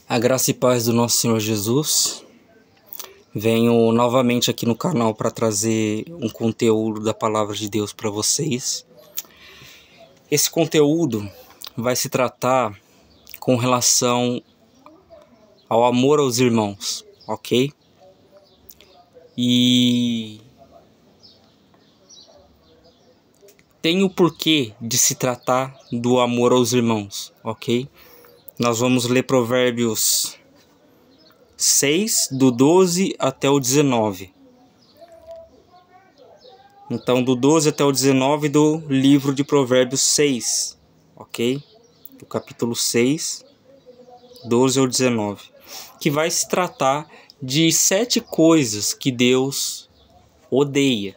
A graça e paz do nosso Senhor Jesus. Venho novamente aqui no canal para trazer um conteúdo da Palavra de Deus para vocês. Esse conteúdo vai se tratar com relação ao amor aos irmãos, ok? E tem o porquê de se tratar do amor aos irmãos, ok? Nós vamos ler Provérbios 6, do 12 até o 19. Então, do 12 até o 19 do livro de Provérbios 6, ok? Do capítulo 6, 12 ao 19. Que vai se tratar de 7 coisas que Deus odeia.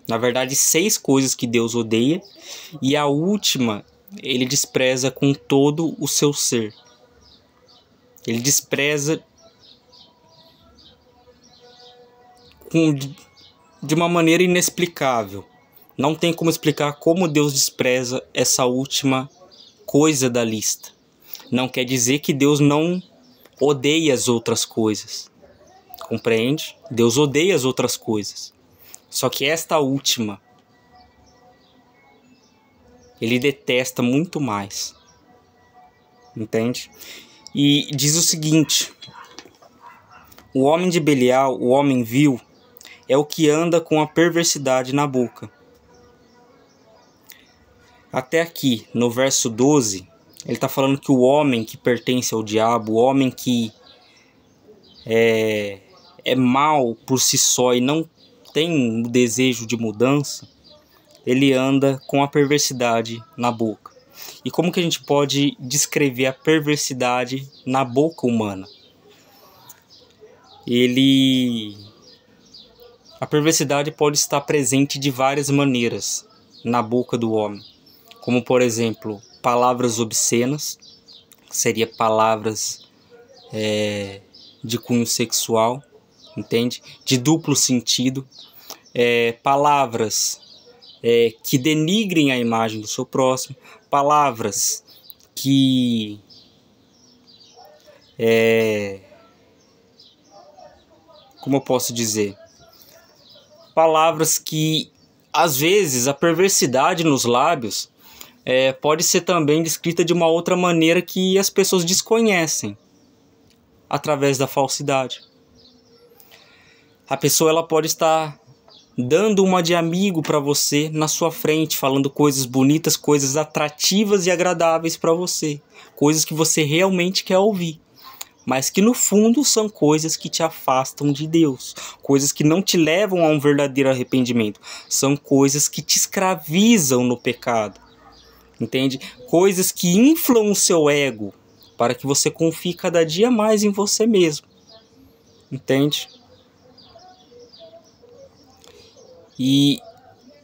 Na verdade, 6 coisas que Deus odeia. E a última, ele despreza com todo o seu ser. Ele despreza de uma maneira inexplicável. Não tem como explicar como Deus despreza essa última coisa da lista. Não quer dizer que Deus não odeia as outras coisas. Compreende? Deus odeia as outras coisas. Só que esta última, ele detesta muito mais. Entende? E diz o seguinte: o homem de Belial, o homem vil, é o que anda com a perversidade na boca. Até aqui, no verso 12, ele está falando que o homem que pertence ao diabo, o homem que é mau por si só e não tem o desejo de mudança, ele anda com a perversidade na boca. E como que a gente pode descrever a perversidade na boca humana? A perversidade pode estar presente de várias maneiras na boca do homem. Como, por exemplo, palavras obscenas, seria palavras de cunho sexual, entende? De duplo sentido. Palavras que denigrem a imagem do seu próximo, palavras que como eu posso dizer? Palavras que, às vezes, a perversidade nos lábios pode ser também descrita de uma outra maneira que as pessoas desconhecem, através da falsidade. A pessoa ela pode estar dando uma de amigo para você na sua frente, falando coisas bonitas, coisas atrativas e agradáveis para você, coisas que você realmente quer ouvir, mas que no fundo são coisas que te afastam de Deus, coisas que não te levam a um verdadeiro arrependimento, são coisas que te escravizam no pecado, entende? Coisas que inflam o seu ego para que você confie cada dia mais em você mesmo, entende? E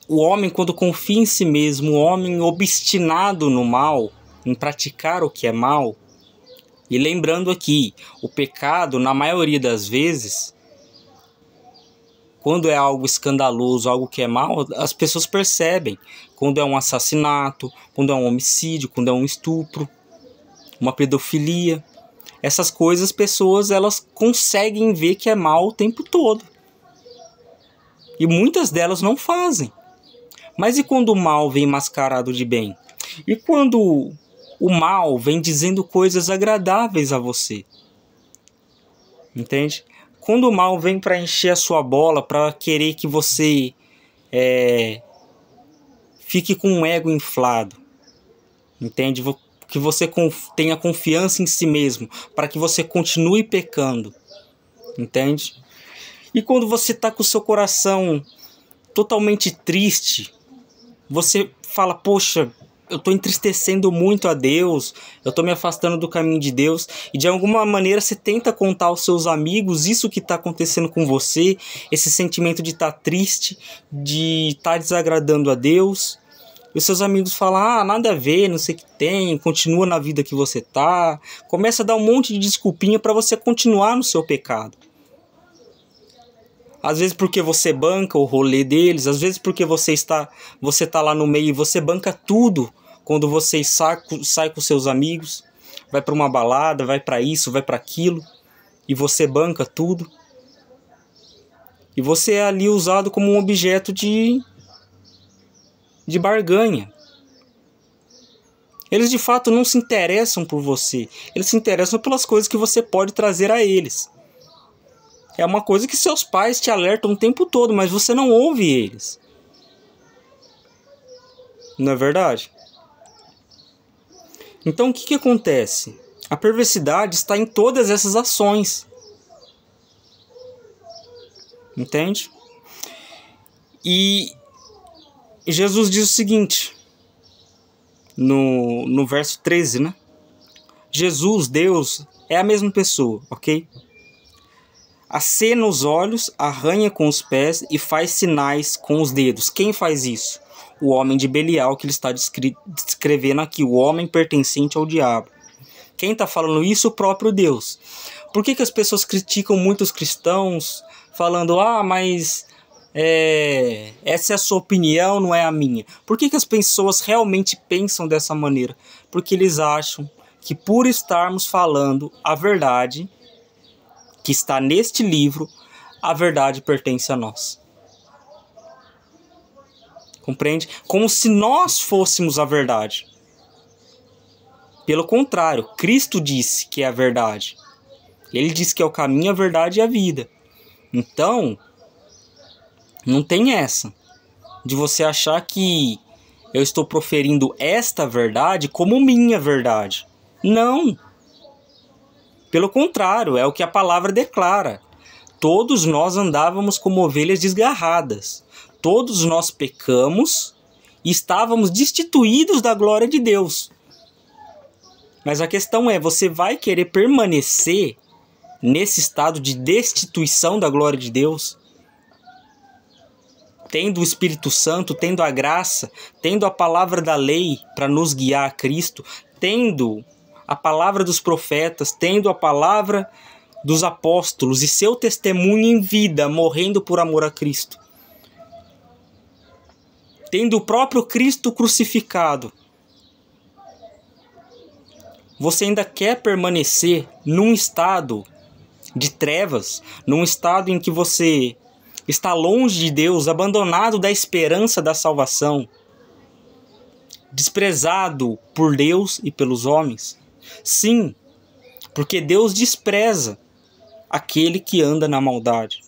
o homem, quando confia em si mesmo, o homem obstinado no mal, em praticar o que é mal, e lembrando aqui, o pecado, na maioria das vezes, quando é algo escandaloso, algo que é mal, as pessoas percebem. Quando é um assassinato, quando é um homicídio, quando é um estupro, uma pedofilia. Essas coisas, as pessoas elas conseguem ver que é mal o tempo todo. E muitas delas não fazem. Mas e quando o mal vem mascarado de bem? E quando o mal vem dizendo coisas agradáveis a você? Entende? Quando o mal vem para encher a sua bola, para querer que você fique com um ego inflado. Entende? Que você tenha confiança em si mesmo, para que você continue pecando. Entende? E quando você está com o seu coração totalmente triste, você fala, poxa, eu estou entristecendo muito a Deus, eu estou me afastando do caminho de Deus, e de alguma maneira você tenta contar aos seus amigos isso que está acontecendo com você, esse sentimento de estar triste, de estar desagradando a Deus, e os seus amigos falam, nada a ver, não sei o que tem, continua na vida que você está, começa a dar um monte de desculpinha para você continuar no seu pecado. Às vezes porque você banca o rolê deles, às vezes porque você tá lá no meio e você banca tudo quando você sai com seus amigos. vai para uma balada, vai para isso, vai para aquilo, e você banca tudo. E você é ali usado como um objeto de barganha. Eles de fato não se interessam por você. Eles se interessam pelas coisas que você pode trazer a eles. É uma coisa que seus pais te alertam o tempo todo, mas você não ouve eles. Não é verdade? Então o que acontece? A perversidade está em todas essas ações. Entende? E Jesus diz o seguinte, no verso 13, né? Jesus, Deus, é a mesma pessoa, ok? Acena os olhos, arranha com os pés e faz sinais com os dedos. Quem faz isso? O homem de Belial, que ele está descrevendo aqui, o homem pertencente ao diabo. Quem está falando isso? O próprio Deus. Por que as pessoas criticam muito os cristãos, falando, mas essa é a sua opinião, não é a minha? Por que as pessoas realmente pensam dessa maneira? Porque eles acham que por estarmos falando a verdade que está neste livro, a verdade pertence a nós. Compreende? Como se nós fôssemos a verdade. Pelo contrário, Cristo disse que é a verdade. Ele disse que é o caminho, a verdade e a vida. Então, não tem essa de você achar que eu estou proferindo esta verdade como minha verdade. Não. Pelo contrário, é o que a palavra declara. Todos nós andávamos como ovelhas desgarradas. Todos nós pecamos e estávamos destituídos da glória de Deus. Mas a questão é, você vai querer permanecer nesse estado de destituição da glória de Deus? Tendo o Espírito Santo, tendo a graça, tendo a palavra da lei para nos guiar a Cristo, tendo a palavra dos profetas, tendo a palavra dos apóstolos e seu testemunho em vida, morrendo por amor a Cristo. Tendo o próprio Cristo crucificado. Você ainda quer permanecer num estado de trevas, num estado em que você está longe de Deus, abandonado da esperança da salvação, desprezado por Deus e pelos homens? Sim, porque Deus despreza aquele que anda na maldade.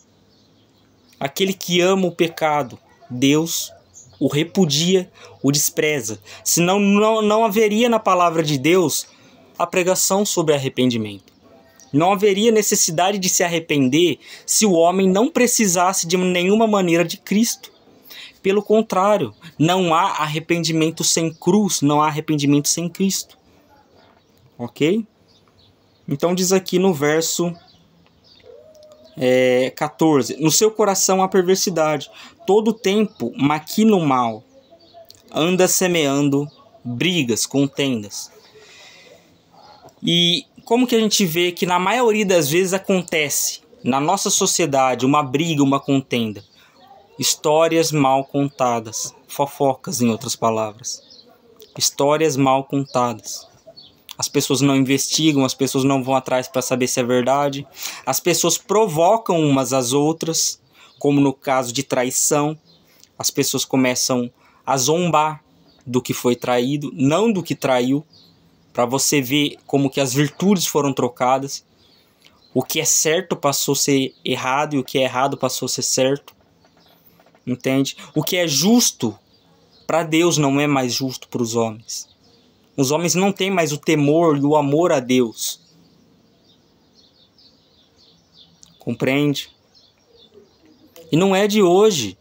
Aquele que ama o pecado, Deus o repudia, o despreza. Senão não haveria na palavra de Deus a pregação sobre arrependimento. Não haveria necessidade de se arrepender se o homem não precisasse de nenhuma maneira de Cristo. Pelo contrário, não há arrependimento sem cruz, não há arrependimento sem Cristo. Ok? Então diz aqui no verso 14. No seu coração há perversidade. Todo tempo maquina o mal. Anda semeando brigas, contendas. E como que a gente vê que na maioria das vezes acontece na nossa sociedade uma briga, uma contenda? Histórias mal contadas. Fofocas, em outras palavras. Histórias mal contadas. As pessoas não investigam, as pessoas não vão atrás para saber se é verdade. As pessoas provocam umas às outras, como no caso de traição. As pessoas começam a zombar do que foi traído, não do que traiu, para você ver como que as virtudes foram trocadas. O que é certo passou a ser errado e o que é errado passou a ser certo. Entende? O que é justo para Deus não é mais justo para os homens. Os homens não têm mais o temor e o amor a Deus. Compreende? E não é de hoje.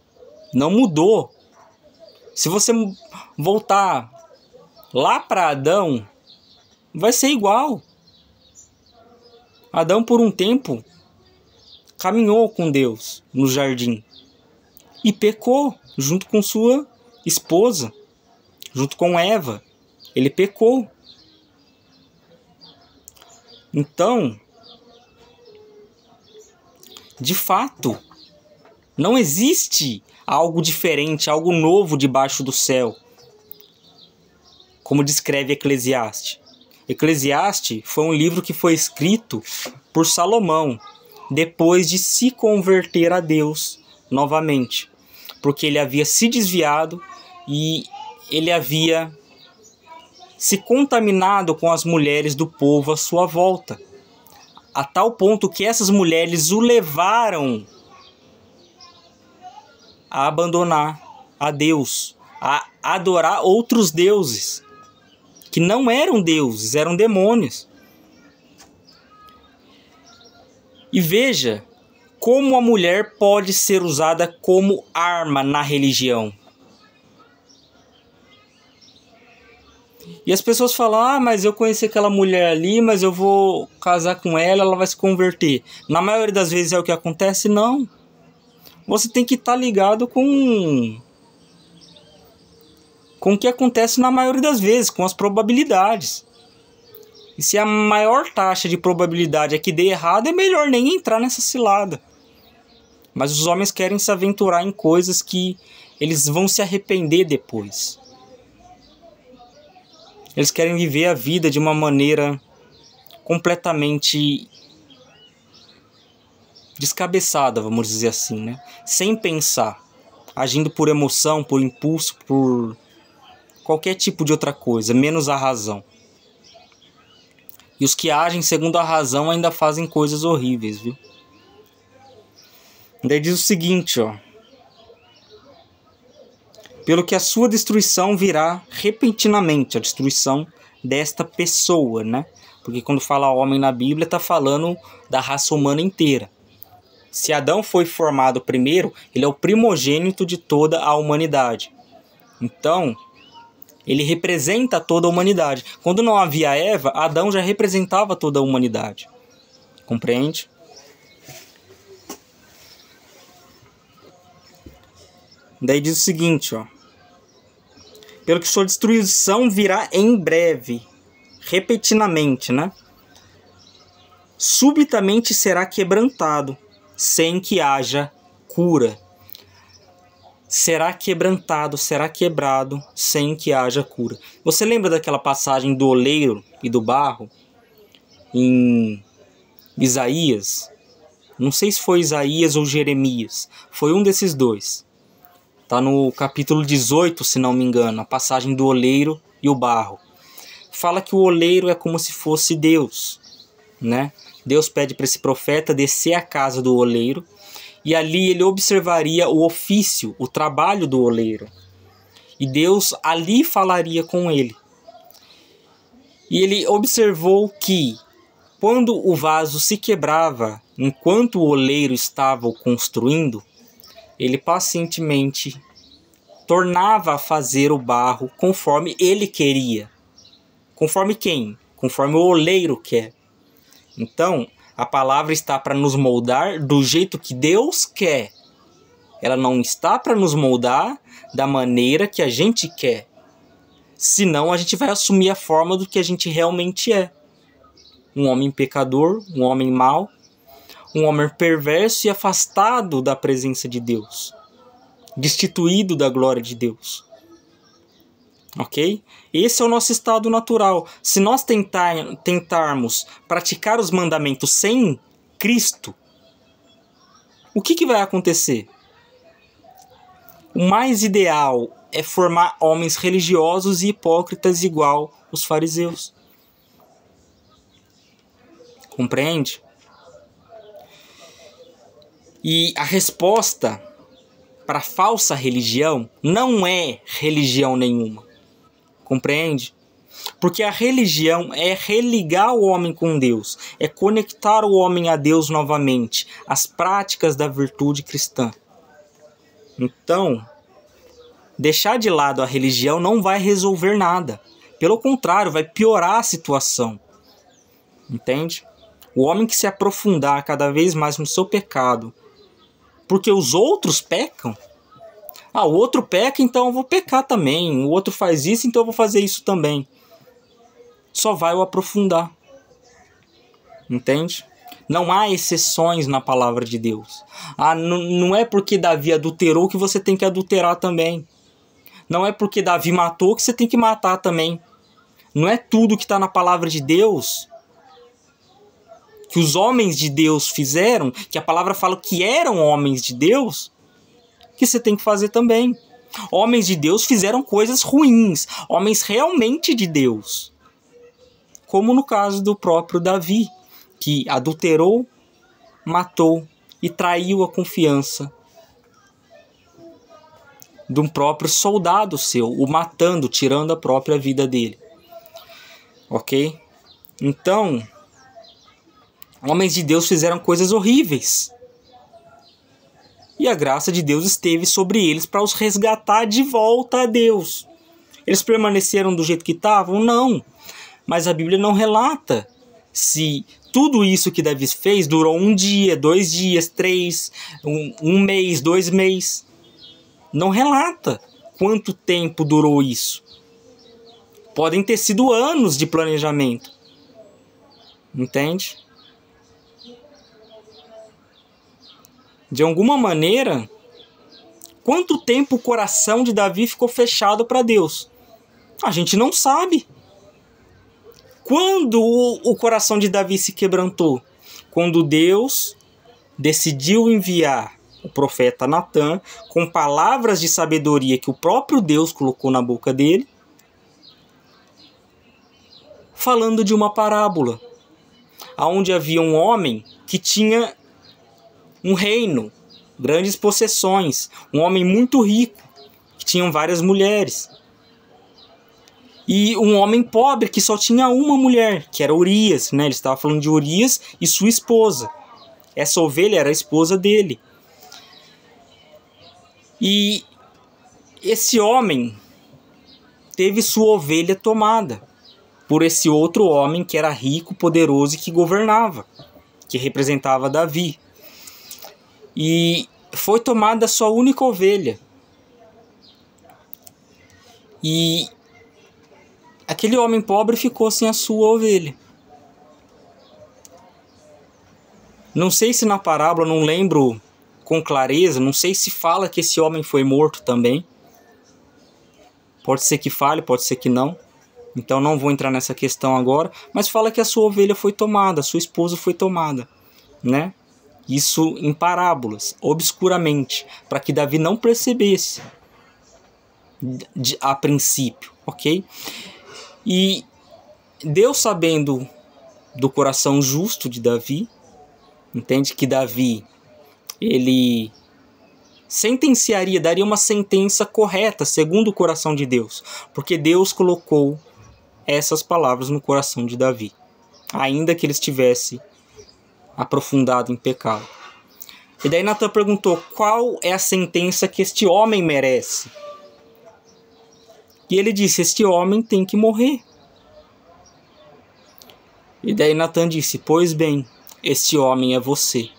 Não mudou. Se você voltar lá para Adão, vai ser igual. Adão, por um tempo, caminhou com Deus no jardim. E pecou junto com sua esposa, junto com Eva. Ele pecou. Então, de fato, não existe algo diferente, algo novo debaixo do céu, como descreve Eclesiastes. Eclesiastes foi um livro que foi escrito por Salomão, depois de se converter a Deus novamente, porque ele havia se desviado e ele havia se contaminado com as mulheres do povo à sua volta, a tal ponto que essas mulheres o levaram a abandonar a Deus, a adorar outros deuses, que não eram deuses, eram demônios. E veja como a mulher pode ser usada como arma na religião. E as pessoas falam, mas eu conheci aquela mulher ali, mas eu vou casar com ela, ela vai se converter. Na maioria das vezes é o que acontece? Não. Você tem que estar ligado com o que acontece na maioria das vezes, com as probabilidades. E se a maior taxa de probabilidade é que dê errado, é melhor nem entrar nessa cilada. Mas os homens querem se aventurar em coisas que eles vão se arrepender depois. Eles querem viver a vida de uma maneira completamente descabeçada, vamos dizer assim, né? Sem pensar, agindo por emoção, por impulso, por qualquer tipo de outra coisa, menos a razão. E os que agem segundo a razão ainda fazem coisas horríveis, viu? Daí diz o seguinte, ó. Pelo que a sua destruição virá repentinamente, a destruição desta pessoa, né? Porque quando fala homem na Bíblia, está falando da raça humana inteira. Se Adão foi formado primeiro, ele é o primogênito de toda a humanidade. Então, ele representa toda a humanidade. Quando não havia Eva, Adão já representava toda a humanidade. Compreende? Daí diz o seguinte, ó. Pelo que sua destruição virá em breve, repentinamente, né? Subitamente será quebrantado, sem que haja cura. Será quebrantado, será quebrado, sem que haja cura. Você lembra daquela passagem do oleiro e do barro? Em Isaías? Não sei se foi Isaías ou Jeremias. Foi um desses dois. Está no capítulo 18, se não me engano, a passagem do oleiro e o barro. Fala que o oleiro é como se fosse Deus, né? Deus pede para esse profeta descer à casa do oleiro e ali ele observaria o ofício, o trabalho do oleiro. E Deus ali falaria com ele. E ele observou que quando o vaso se quebrava, enquanto o oleiro estava o construindo, ele pacientemente tornava a fazer o barro conforme ele queria. Conforme quem? Conforme o oleiro quer. Então, a palavra está para nos moldar do jeito que Deus quer. Ela não está para nos moldar da maneira que a gente quer. Senão a gente vai assumir a forma do que a gente realmente é. Um homem pecador, um homem mau, um homem perverso e afastado da presença de Deus, destituído da glória de Deus. Ok? Esse é o nosso estado natural. Se nós tentarmos praticar os mandamentos sem Cristo, o que vai acontecer? O mais ideal é formar homens religiosos e hipócritas igual os fariseus. Compreende? E a resposta para a falsa religião não é religião nenhuma. Compreende? Porque a religião é religar o homem com Deus, é conectar o homem a Deus novamente, as práticas da virtude cristã. Então, deixar de lado a religião não vai resolver nada. Pelo contrário, vai piorar a situação. Entende? O homem que se aprofundar cada vez mais no seu pecado, porque os outros pecam. O outro peca, então eu vou pecar também. O outro faz isso, então eu vou fazer isso também. Só vai o aprofundar. Entende? Não há exceções na palavra de Deus. Não é porque Davi adulterou que você tem que adulterar também. Não é porque Davi matou que você tem que matar também. Não é tudo que está na palavra de Deus, que os homens de Deus fizeram, que a palavra fala que eram homens de Deus, que você tem que fazer também. Homens de Deus fizeram coisas ruins, homens realmente de Deus. Como no caso do próprio Davi, que adulterou, matou e traiu a confiança de um próprio soldado seu, o matando, tirando a própria vida dele. Ok? Então, homens de Deus fizeram coisas horríveis. E a graça de Deus esteve sobre eles para os resgatar de volta a Deus. Eles permaneceram do jeito que estavam? Não. Mas a Bíblia não relata se tudo isso que Davi fez durou 1 dia, 2 dias, 3, um mês, 2 meses. Não relata quanto tempo durou isso. Podem ter sido anos de planejamento. Entende? De alguma maneira, quanto tempo o coração de Davi ficou fechado para Deus? A gente não sabe. Quando o coração de Davi se quebrantou? Quando Deus decidiu enviar o profeta Natã com palavras de sabedoria que o próprio Deus colocou na boca dele, falando de uma parábola, onde havia um homem que tinha um reino, grandes possessões, um homem muito rico, que tinha várias mulheres. E um homem pobre que só tinha uma mulher, que era Urias, né? Ele estava falando de Urias e sua esposa. Essa ovelha era a esposa dele. E esse homem teve sua ovelha tomada por esse outro homem que era rico, poderoso e que governava, que representava Davi. E foi tomada a sua única ovelha. E aquele homem pobre ficou sem a sua ovelha. Não sei se na parábola, não lembro com clareza, não sei se fala que esse homem foi morto também. Pode ser que fale, pode ser que não. Então não vou entrar nessa questão agora. Mas fala que a sua ovelha foi tomada, a sua esposa foi tomada, né? Isso em parábolas, obscuramente, para que Davi não percebesse a princípio, ok? E Deus, sabendo do coração justo de Davi, entende que Davi, ele sentenciaria, daria uma sentença correta, segundo o coração de Deus, porque Deus colocou essas palavras no coração de Davi, ainda que ele estivesse aprofundado em pecado. E daí Natã perguntou: qual é a sentença que este homem merece? E ele disse: este homem tem que morrer. E daí Natã disse: pois bem, este homem é você.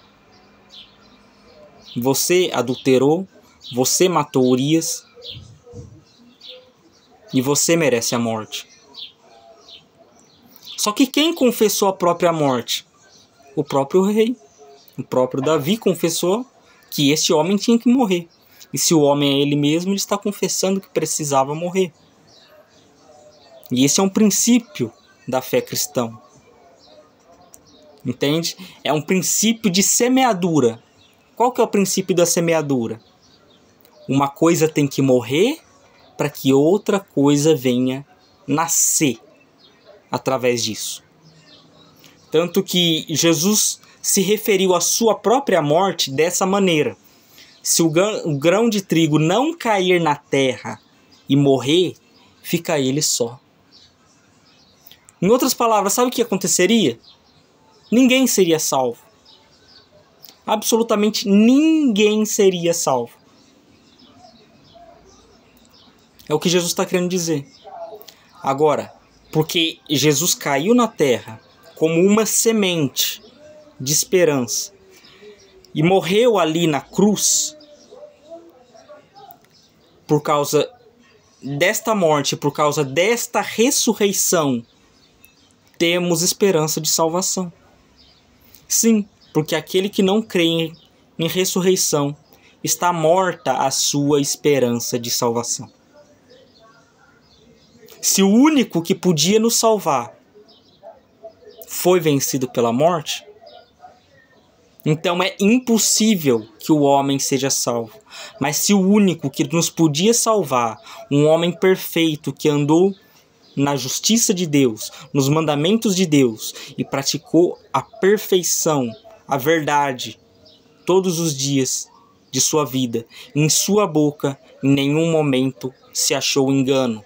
Você adulterou, você matou Urias e você merece a morte. Só que quem confessou a própria morte? O próprio rei, o próprio Davi confessou que este homem tinha que morrer. E se o homem é ele mesmo, ele está confessando que precisava morrer. E esse é um princípio da fé cristã. Entende? É um princípio de semeadura. Qual que é o princípio da semeadura? Uma coisa tem que morrer para que outra coisa venha nascer através disso. Tanto que Jesus se referiu à sua própria morte dessa maneira: se o grão de trigo não cair na terra e morrer, fica ele só. Em outras palavras, sabe o que aconteceria? Ninguém seria salvo. Absolutamente ninguém seria salvo. É o que Jesus está querendo dizer. Agora, porque Jesus caiu na terra como uma semente de esperança e morreu ali na cruz, por causa desta morte, por causa desta ressurreição, temos esperança de salvação. Sim, porque aquele que não crê em ressurreição, está morta a sua esperança de salvação. Se o único que podia nos salvar foi vencido pela morte, então é impossível que o homem seja salvo. Mas se o único que nos podia salvar, um homem perfeito que andou na justiça de Deus, nos mandamentos de Deus e praticou a perfeição, a verdade, todos os dias de sua vida, em sua boca em nenhum momento se achou engano,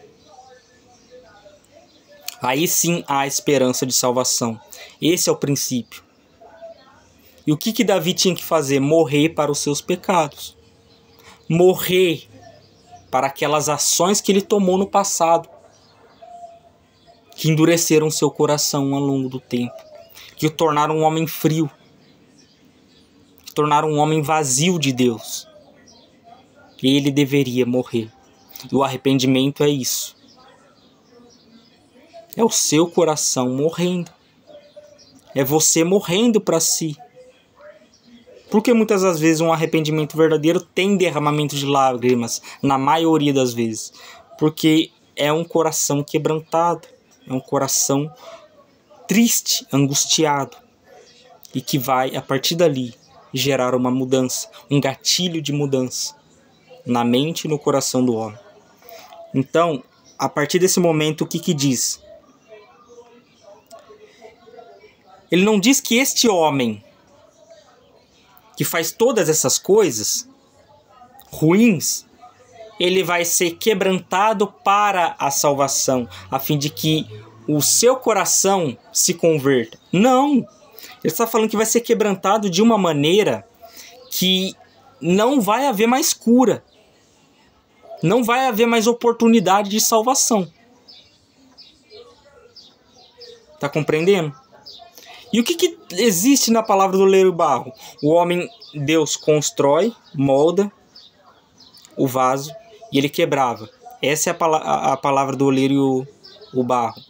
aí sim há esperança de salvação. Esse é o princípio. E o que Davi tinha que fazer? Morrer para os seus pecados. Morrer para aquelas ações que ele tomou no passado, que endureceram seu coração ao longo do tempo, que o tornaram um homem frio, que tornaram um homem vazio de Deus. Ele deveria morrer. E o arrependimento é isso. É o seu coração morrendo. É você morrendo para si. Porque muitas das vezes um arrependimento verdadeiro tem derramamento de lágrimas, na maioria das vezes. Porque é um coração quebrantado, é um coração triste, angustiado. E que vai, a partir dali, gerar uma mudança, um gatilho de mudança na mente e no coração do homem. Então, a partir desse momento, o que diz? Ele não diz que este homem que faz todas essas coisas ruins, ele vai ser quebrantado para a salvação, a fim de que o seu coração se converta. Não! Ele está falando que vai ser quebrantado de uma maneira que não vai haver mais cura. Não vai haver mais oportunidade de salvação. Tá compreendendo? E o que existe na palavra do oleiro e barro? O homem, Deus constrói, molda o vaso e ele quebrava. Essa é a palavra do oleiro e o barro.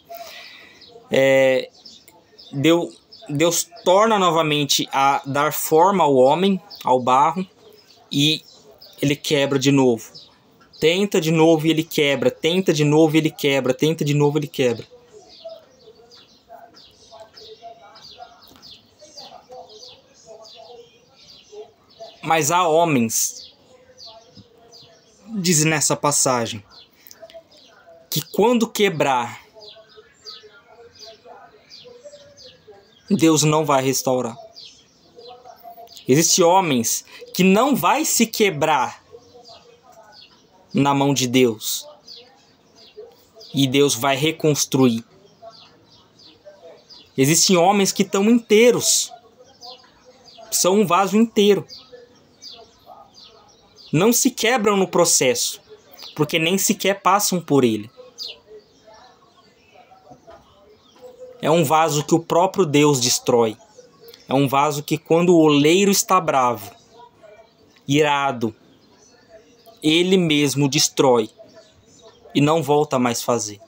Deus torna novamente a dar forma ao homem, ao barro, e ele quebra de novo. Tenta de novo e ele quebra. Tenta de novo e ele quebra. Tenta de novo e ele quebra. Mas há homens, diz nessa passagem, que quando quebrar, Deus não vai restaurar. Existem homens que não vai se quebrar na mão de Deus. E Deus vai reconstruir. Existem homens que estão inteiros. São um vaso inteiro. Não se quebram no processo, porque nem sequer passam por ele. É um vaso que o próprio Deus destrói. É um vaso que quando o oleiro está bravo, irado, ele mesmo destrói e não volta a mais fazer.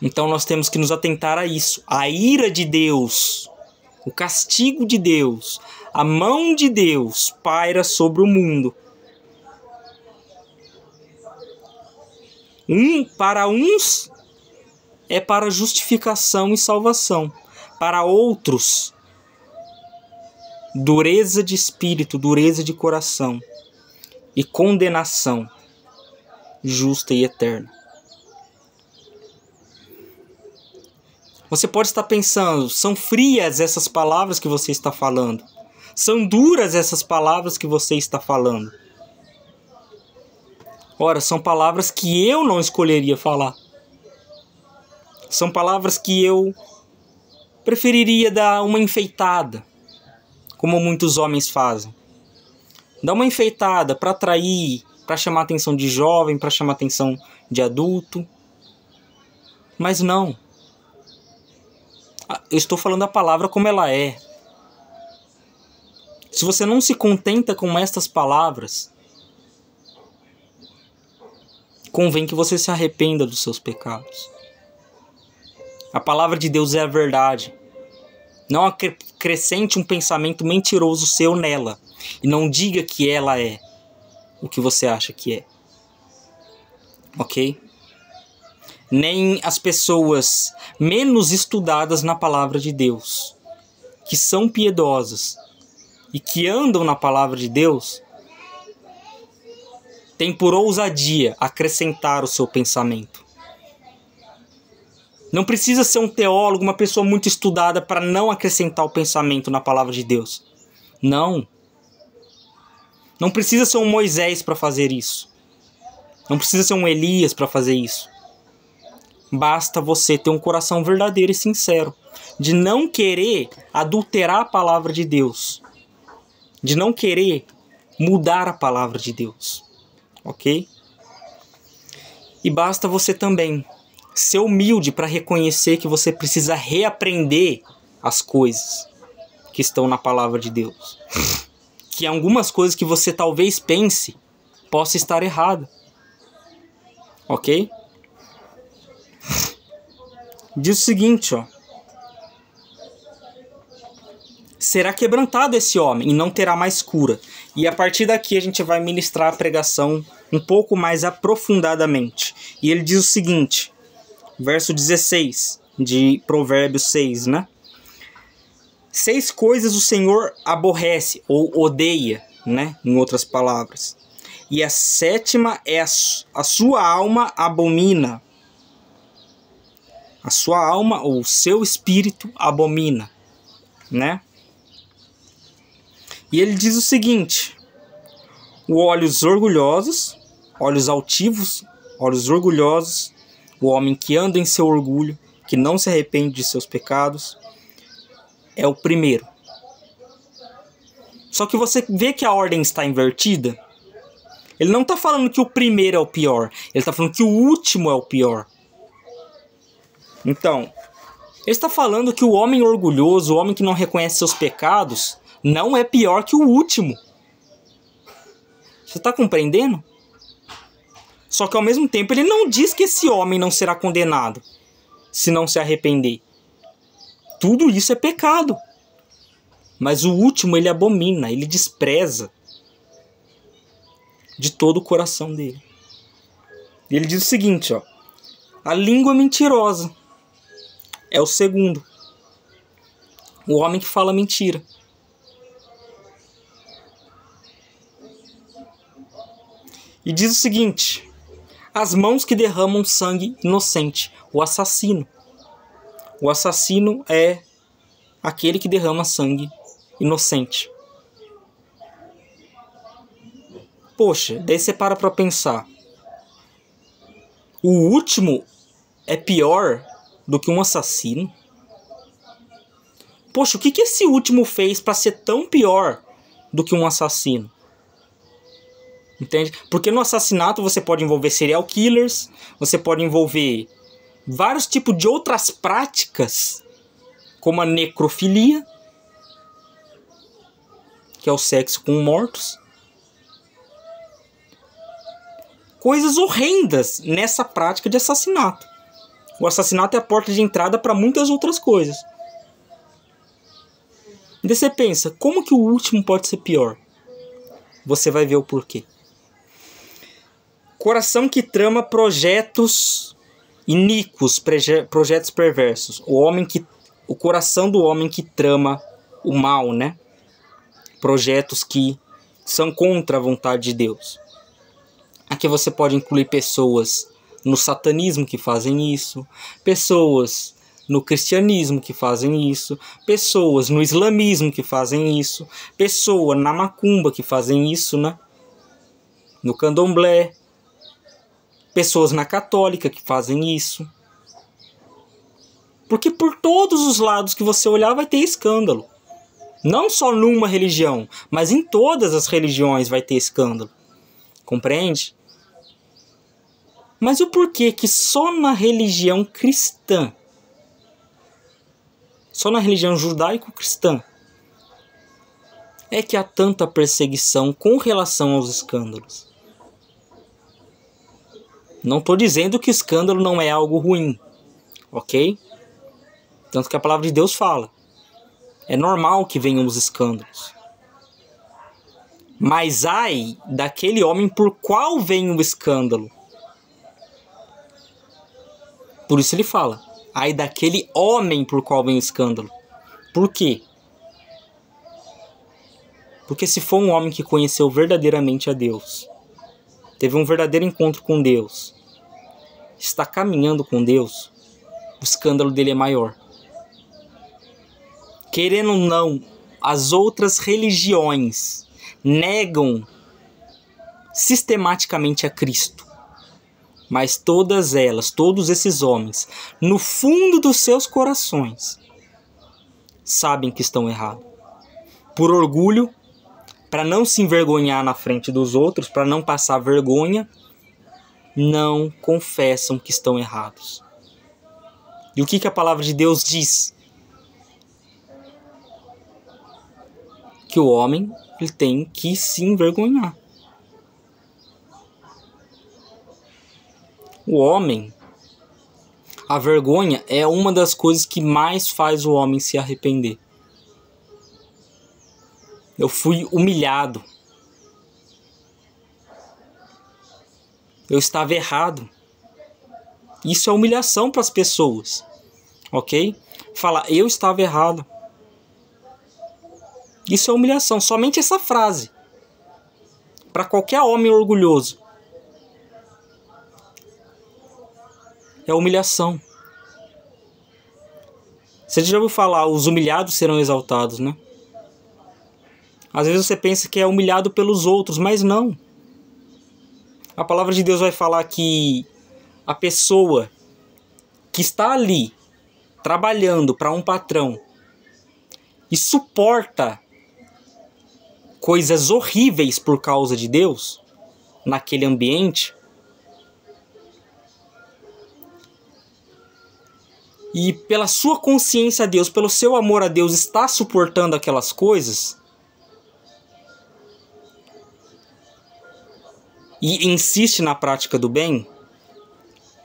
Então nós temos que nos atentar a isso. A ira de Deus, o castigo de Deus, a mão de Deus paira sobre o mundo. Para uns é para justificação e salvação. Para outros, dureza de espírito, dureza de coração e condenação justa e eterna. Você pode estar pensando, são frias essas palavras que você está falando. São duras essas palavras que você está falando. Ora, são palavras que eu não escolheria falar. São palavras que eu preferiria dar uma enfeitada, como muitos homens fazem. Dar uma enfeitada para atrair, para chamar a atenção de jovem, para chamar a atenção de adulto. Mas não. Eu estou falando a palavra como ela é. Se você não se contenta com estas palavras, convém que você se arrependa dos seus pecados. A palavra de Deus é a verdade. Não acrescente um pensamento mentiroso seu nela. E não diga que ela é o que você acha que é. ok? Nem as pessoas menos estudadas na palavra de Deus, que são piedosas e que andam na palavra de Deus, têm por ousadia acrescentar o seu pensamento. Não precisa ser um teólogo, uma pessoa muito estudada para não acrescentar o pensamento na palavra de Deus. Não. Não precisa ser um Moisés para fazer isso. Não precisa ser um Elias para fazer isso. Basta você ter um coração verdadeiro e sincero, de não querer adulterar a palavra de Deus, de não querer mudar a palavra de Deus, ok? E basta você também ser humilde para reconhecer que você precisa reaprender as coisas que estão na palavra de Deus. Que algumas coisas que você talvez pense possa estar errada. Ok? Diz o seguinte, ó. Será quebrantado esse homem e não terá mais cura. E a partir daqui a gente vai ministrar a pregação um pouco mais aprofundadamente. E ele diz o seguinte, verso 16 de Provérbios 6, né? 6 coisas o Senhor aborrece ou odeia, né? Em outras palavras. E a 7ª é a sua alma abomina. A sua alma ou o seu espírito abomina, né? E ele diz o seguinte: olhos orgulhosos, olhos altivos, olhos orgulhosos, o homem que anda em seu orgulho, que não se arrepende de seus pecados, é o primeiro. Só que você vê que a ordem está invertida. Ele não está falando que o primeiro é o pior, ele está falando que o último é o pior. Então, ele está falando que o homem orgulhoso, o homem que não reconhece seus pecados, não é pior que o último. Você está compreendendo? Só que ao mesmo tempo ele não diz que esse homem não será condenado se não se arrepender. Tudo isso é pecado. Mas o último ele abomina, ele despreza de todo o coração dele. E ele diz o seguinte, ó. A língua mentirosa é o segundo. O homem que fala mentira. E diz o seguinte: as mãos que derramam sangue inocente, o assassino. O assassino é aquele que derrama sangue inocente. Poxa, daí você para pensar. O último é pior do que um assassino? Poxa, o que esse último fez para ser tão pior do que um assassino? Entende? Porque no assassinato você pode envolver serial killers, você pode envolver vários tipos de outras práticas, como a necrofilia, que é o sexo com mortos. Coisas horrendas nessa prática de assassinato. O assassinato é a porta de entrada para muitas outras coisas. E daí você pensa, como que o último pode ser pior? Você vai ver o porquê. Coração que trama projetos iníquos, projetos perversos. O coração do homem que trama o mal, né? Projetos que são contra a vontade de Deus. Aqui você pode incluir pessoas no satanismo que fazem isso, pessoas no cristianismo que fazem isso, pessoas no islamismo que fazem isso, pessoas na macumba que fazem isso, né? No candomblé, pessoas na católica que fazem isso. Porque por todos os lados que você olhar vai ter escândalo. Não só numa religião, mas em todas as religiões vai ter escândalo. Compreende? Mas o porquê que só na religião cristã, só na religião judaico-cristã, é que há tanta perseguição com relação aos escândalos? Não estou dizendo que escândalo não é algo ruim, ok? Tanto que a palavra de Deus fala. É normal que venham os escândalos. Mas ai daquele homem por qual vem o escândalo. Por isso ele fala: ai daquele homem por qual vem o escândalo. Por quê? Porque se for um homem que conheceu verdadeiramente a Deus, teve um verdadeiro encontro com Deus, está caminhando com Deus, o escândalo dele é maior. Querendo ou não, as outras religiões negam sistematicamente a Cristo. Mas todas elas, todos esses homens, no fundo dos seus corações, sabem que estão errados. Por orgulho, para não se envergonhar na frente dos outros, para não passar vergonha, não confessam que estão errados. E o que a palavra de Deus diz? Que o homem ele tem que se envergonhar. O homem, a vergonha é uma das coisas que mais faz o homem se arrepender. Eu fui humilhado. Eu estava errado. Isso é humilhação para as pessoas, ok? Falar, eu estava errado. Isso é humilhação. Somente essa frase. Para qualquer homem orgulhoso. É humilhação. Você já ouviu falar, os humilhados serão exaltados, né? Às vezes você pensa que é humilhado pelos outros, mas não. A palavra de Deus vai falar que a pessoa que está ali, trabalhando para um patrão, e suporta coisas horríveis por causa de Deus, naquele ambiente, e pela sua consciência a Deus, pelo seu amor a Deus, está suportando aquelas coisas, e insiste na prática do bem,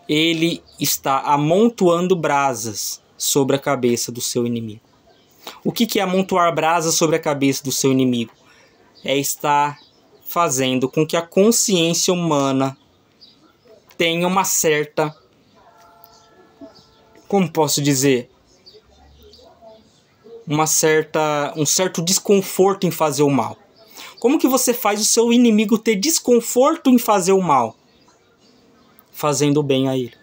ele está amontoando brasas sobre a cabeça do seu inimigo. O que é amontoar brasas sobre a cabeça do seu inimigo? É estar fazendo com que a consciência humana tenha uma certa, como posso dizer, um certo desconforto em fazer o mal. Como que você faz o seu inimigo ter desconforto em fazer o mal? Fazendo o bem a ele.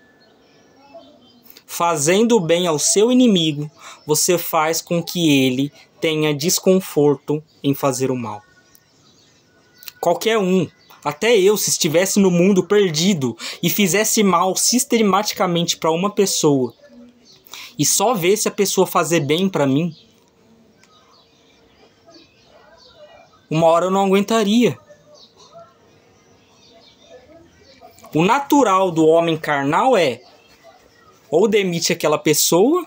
Fazendo o bem ao seu inimigo, você faz com que ele tenha desconforto em fazer o mal. Qualquer um, até eu, se estivesse no mundo perdido e fizesse mal sistematicamente para uma pessoa e só ver se a pessoa fazer bem para mim, uma hora eu não aguentaria. O natural do homem carnal é ou demite aquela pessoa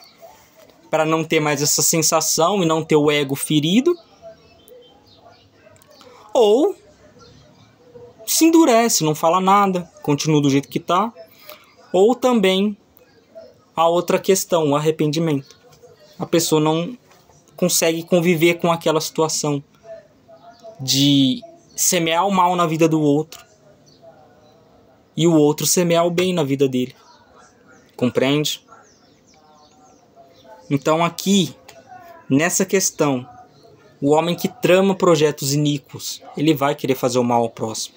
para não ter mais essa sensação e não ter o ego ferido, ou se endurece, não fala nada, continua do jeito que está, ou também a outra questão, o arrependimento. A pessoa não consegue conviver com aquela situação de semear o mal na vida do outro e o outro semear o bem na vida dele. Compreende? Então aqui, nessa questão, o homem que trama projetos iníquos, ele vai querer fazer o mal ao próximo.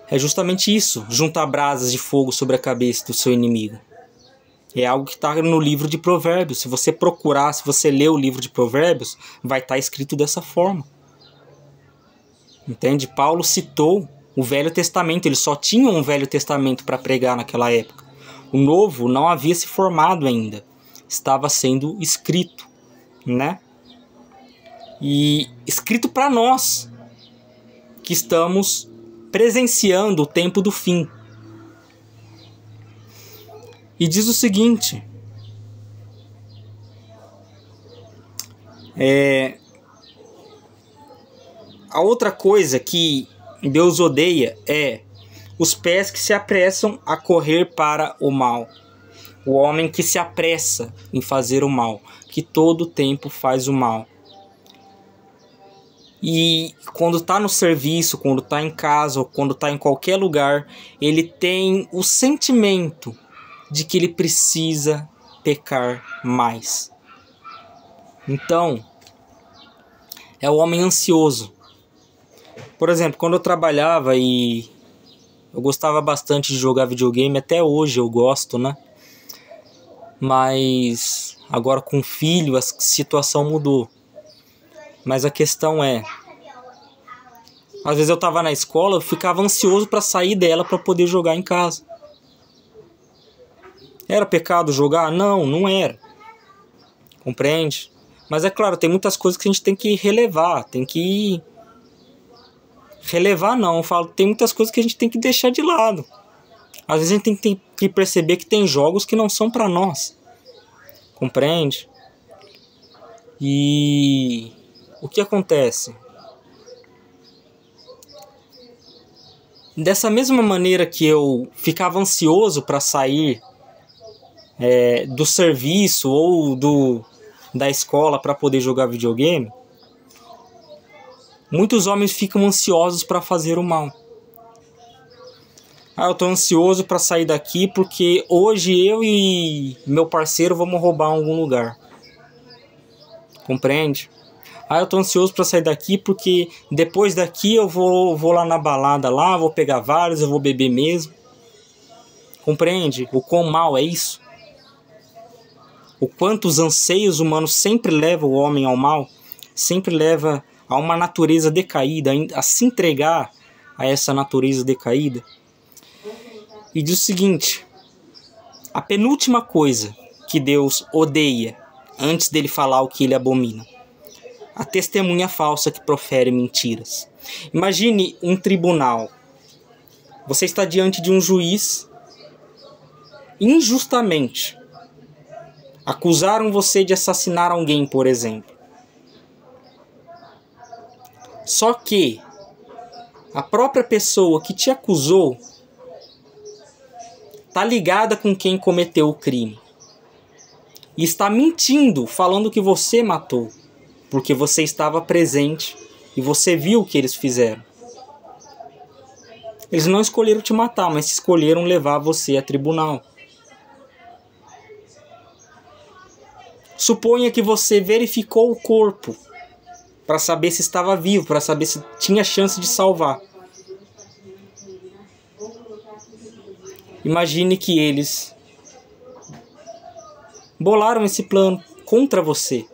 É justamente isso, juntar brasas de fogo sobre a cabeça do seu inimigo. É algo que está no livro de Provérbios. Se você procurar, se você ler o livro de Provérbios, vai estar escrito dessa forma. Entende? Paulo citou o Velho Testamento. Ele só tinha um Velho Testamento para pregar naquela época. O Novo não havia se formado ainda. Estava sendo escrito, né? E escrito para nós, que estamos presenciando o tempo do fim. E diz o seguinte: a outra coisa que Deus odeia é os pés que se apressam a correr para o mal. O homem que se apressa em fazer o mal, que todo tempo faz o mal. E quando está no serviço, quando está em casa ou quando está em qualquer lugar, ele tem o sentimento de que ele precisa pecar mais. Então, é o homem ansioso. Por exemplo, quando eu trabalhava e eu gostava bastante de jogar videogame, até hoje eu gosto, né? Mas agora com filho a situação mudou. Mas a questão é, às vezes eu tava na escola, eu ficava ansioso para sair dela para poder jogar em casa. Era pecado jogar? Não, não era. Compreende? Mas é claro, tem muitas coisas que a gente tem que relevar, Relevar não, eu falo, tem muitas coisas que a gente tem que deixar de lado. Às vezes a gente tem que perceber que tem jogos que não são para nós. Compreende? E o que acontece? Dessa mesma maneira que eu ficava ansioso para sair do serviço ou da escola para poder jogar videogame, muitos homens ficam ansiosos para fazer o mal. Eu estou ansioso para sair daqui porque hoje eu e meu parceiro vamos roubar em algum lugar. Compreende? Eu estou ansioso para sair daqui porque depois daqui eu vou lá na balada lá, vou pegar vários, eu vou beber mesmo. Compreende? O quão mal é isso? O quanto os anseios humanos sempre levam o homem ao mal, sempre leva a uma natureza decaída, a se entregar a essa natureza decaída. E diz o seguinte, a penúltima coisa que Deus odeia antes dele falar o que ele abomina: a testemunha falsa que profere mentiras. Imagine um tribunal. Você está diante de um juiz, injustamente. Acusaram você de assassinar alguém, por exemplo. Só que a própria pessoa que te acusou está ligada com quem cometeu o crime. E está mentindo, falando que você matou. Porque você estava presente e você viu o que eles fizeram. Eles não escolheram te matar, mas escolheram levar você a tribunal. Suponha que você verificou o corpo para saber se estava vivo, para saber se tinha chance de salvar. Imagine que eles bolaram esse plano contra você.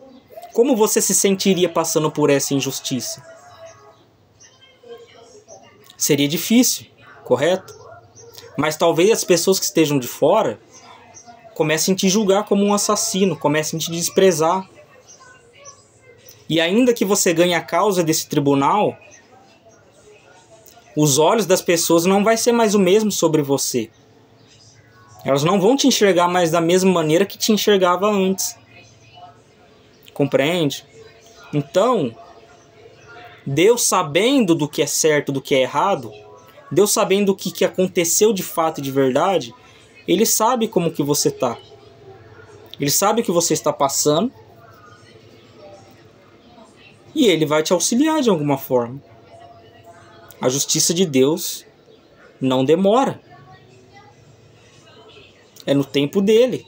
Como você se sentiria passando por essa injustiça? Seria difícil, correto? Mas talvez as pessoas que estejam de fora comecem a te julgar como um assassino, comecem a te desprezar. E ainda que você ganhe a causa desse tribunal, os olhos das pessoas não vai ser mais o mesmo sobre você. Elas não vão te enxergar mais da mesma maneira que te enxergava antes. Compreende? Então, Deus sabendo do que é certo, do que é errado, Deus sabendo o que aconteceu de fato e de verdade, Ele sabe como que você está. Ele sabe o que você está passando. E Ele vai te auxiliar de alguma forma. A justiça de Deus não demora. É no tempo dele.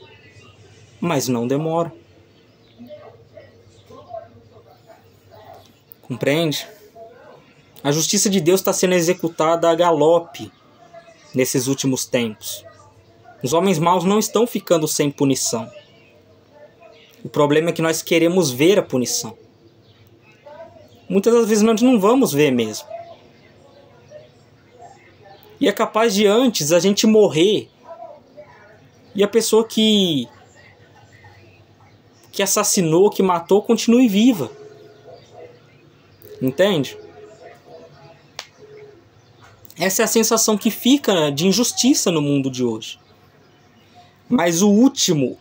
Mas não demora. Compreende? A justiça de Deus está sendo executada a galope nesses últimos tempos. Os homens maus não estão ficando sem punição. O problema é que nós queremos ver a punição. Muitas das vezes nós não vamos ver mesmo. E é capaz de antes a gente morrer e a pessoa que assassinou, que matou, continue viva. Entende? Essa é a sensação que fica de injustiça no mundo de hoje. Mas o último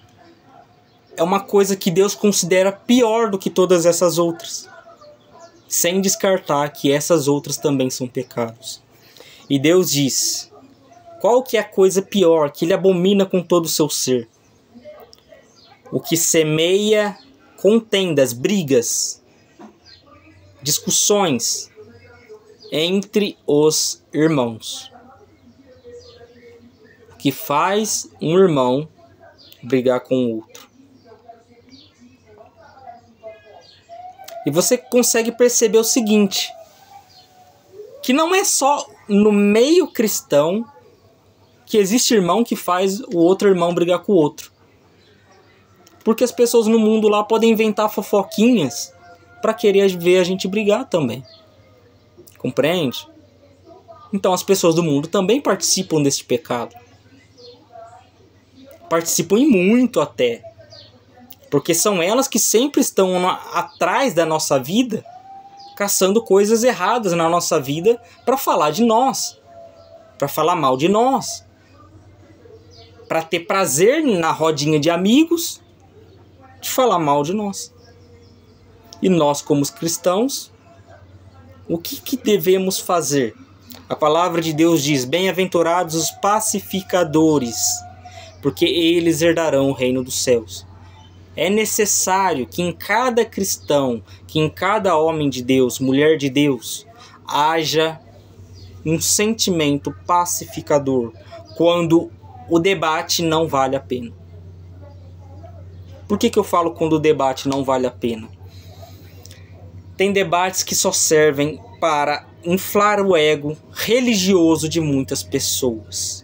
é uma coisa que Deus considera pior do que todas essas outras, sem descartar que essas outras também são pecados. E Deus diz: qual que é a coisa pior que Ele abomina com todo o seu ser? O que semeia contendas, brigas, discussões entre os irmãos. O que faz um irmão brigar com o outro. E você consegue perceber o seguinte, que não é só no meio cristão que existe irmão que faz o outro irmão brigar com o outro. Porque as pessoas no mundo lá podem inventar fofoquinhas para querer ver a gente brigar também. Compreende? Então as pessoas do mundo também participam desse pecado. Participam e muito até. Porque são elas que sempre estão atrás da nossa vida, caçando coisas erradas na nossa vida para falar de nós, para falar mal de nós, para ter prazer na rodinha de amigos de falar mal de nós. E nós, como cristãos, o que devemos fazer? A palavra de Deus diz: bem-aventurados os pacificadores, porque eles herdarão o reino dos céus. É necessário que em cada cristão, que em cada homem de Deus, mulher de Deus, haja um sentimento pacificador quando o debate não vale a pena. Por que eu falo quando o debate não vale a pena? Tem debates que só servem para inflar o ego religioso de muitas pessoas.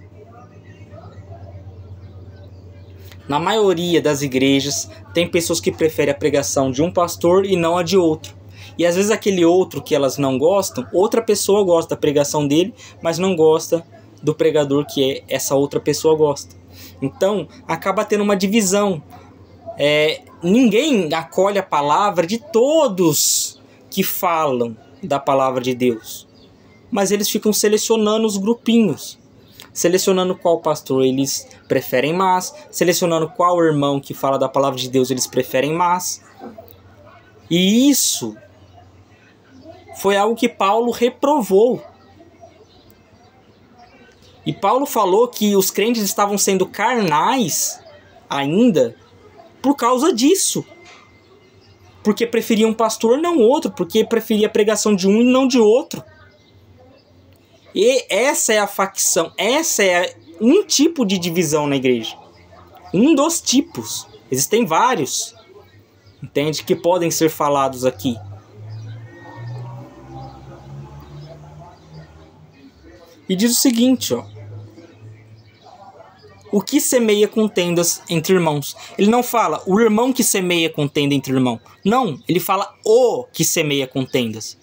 Na maioria das igrejas, tem pessoas que preferem a pregação de um pastor e não a de outro. E às vezes aquele outro que elas não gostam, outra pessoa gosta da pregação dele, mas não gosta do pregador que essa outra pessoa gosta. Então, acaba tendo uma divisão. Ninguém acolhe a palavra de todos que falam da palavra de Deus. Mas eles ficam selecionando os grupinhos. Selecionando qual pastor eles preferem mais, selecionando qual irmão que fala da palavra de Deus eles preferem mais. E isso foi algo que Paulo reprovou. E Paulo falou que os crentes estavam sendo carnais ainda por causa disso. Porque preferia um pastor não outro, porque preferia a pregação de um e não de outro. E essa é a facção, essa é um tipo de divisão na igreja. Um dos tipos. Existem vários, entende? Que podem ser falados aqui. E diz o seguinte, ó. O que semeia contendas entre irmãos. Ele não fala o irmão que semeia contenda entre irmãos. Não, ele fala o que semeia contendas.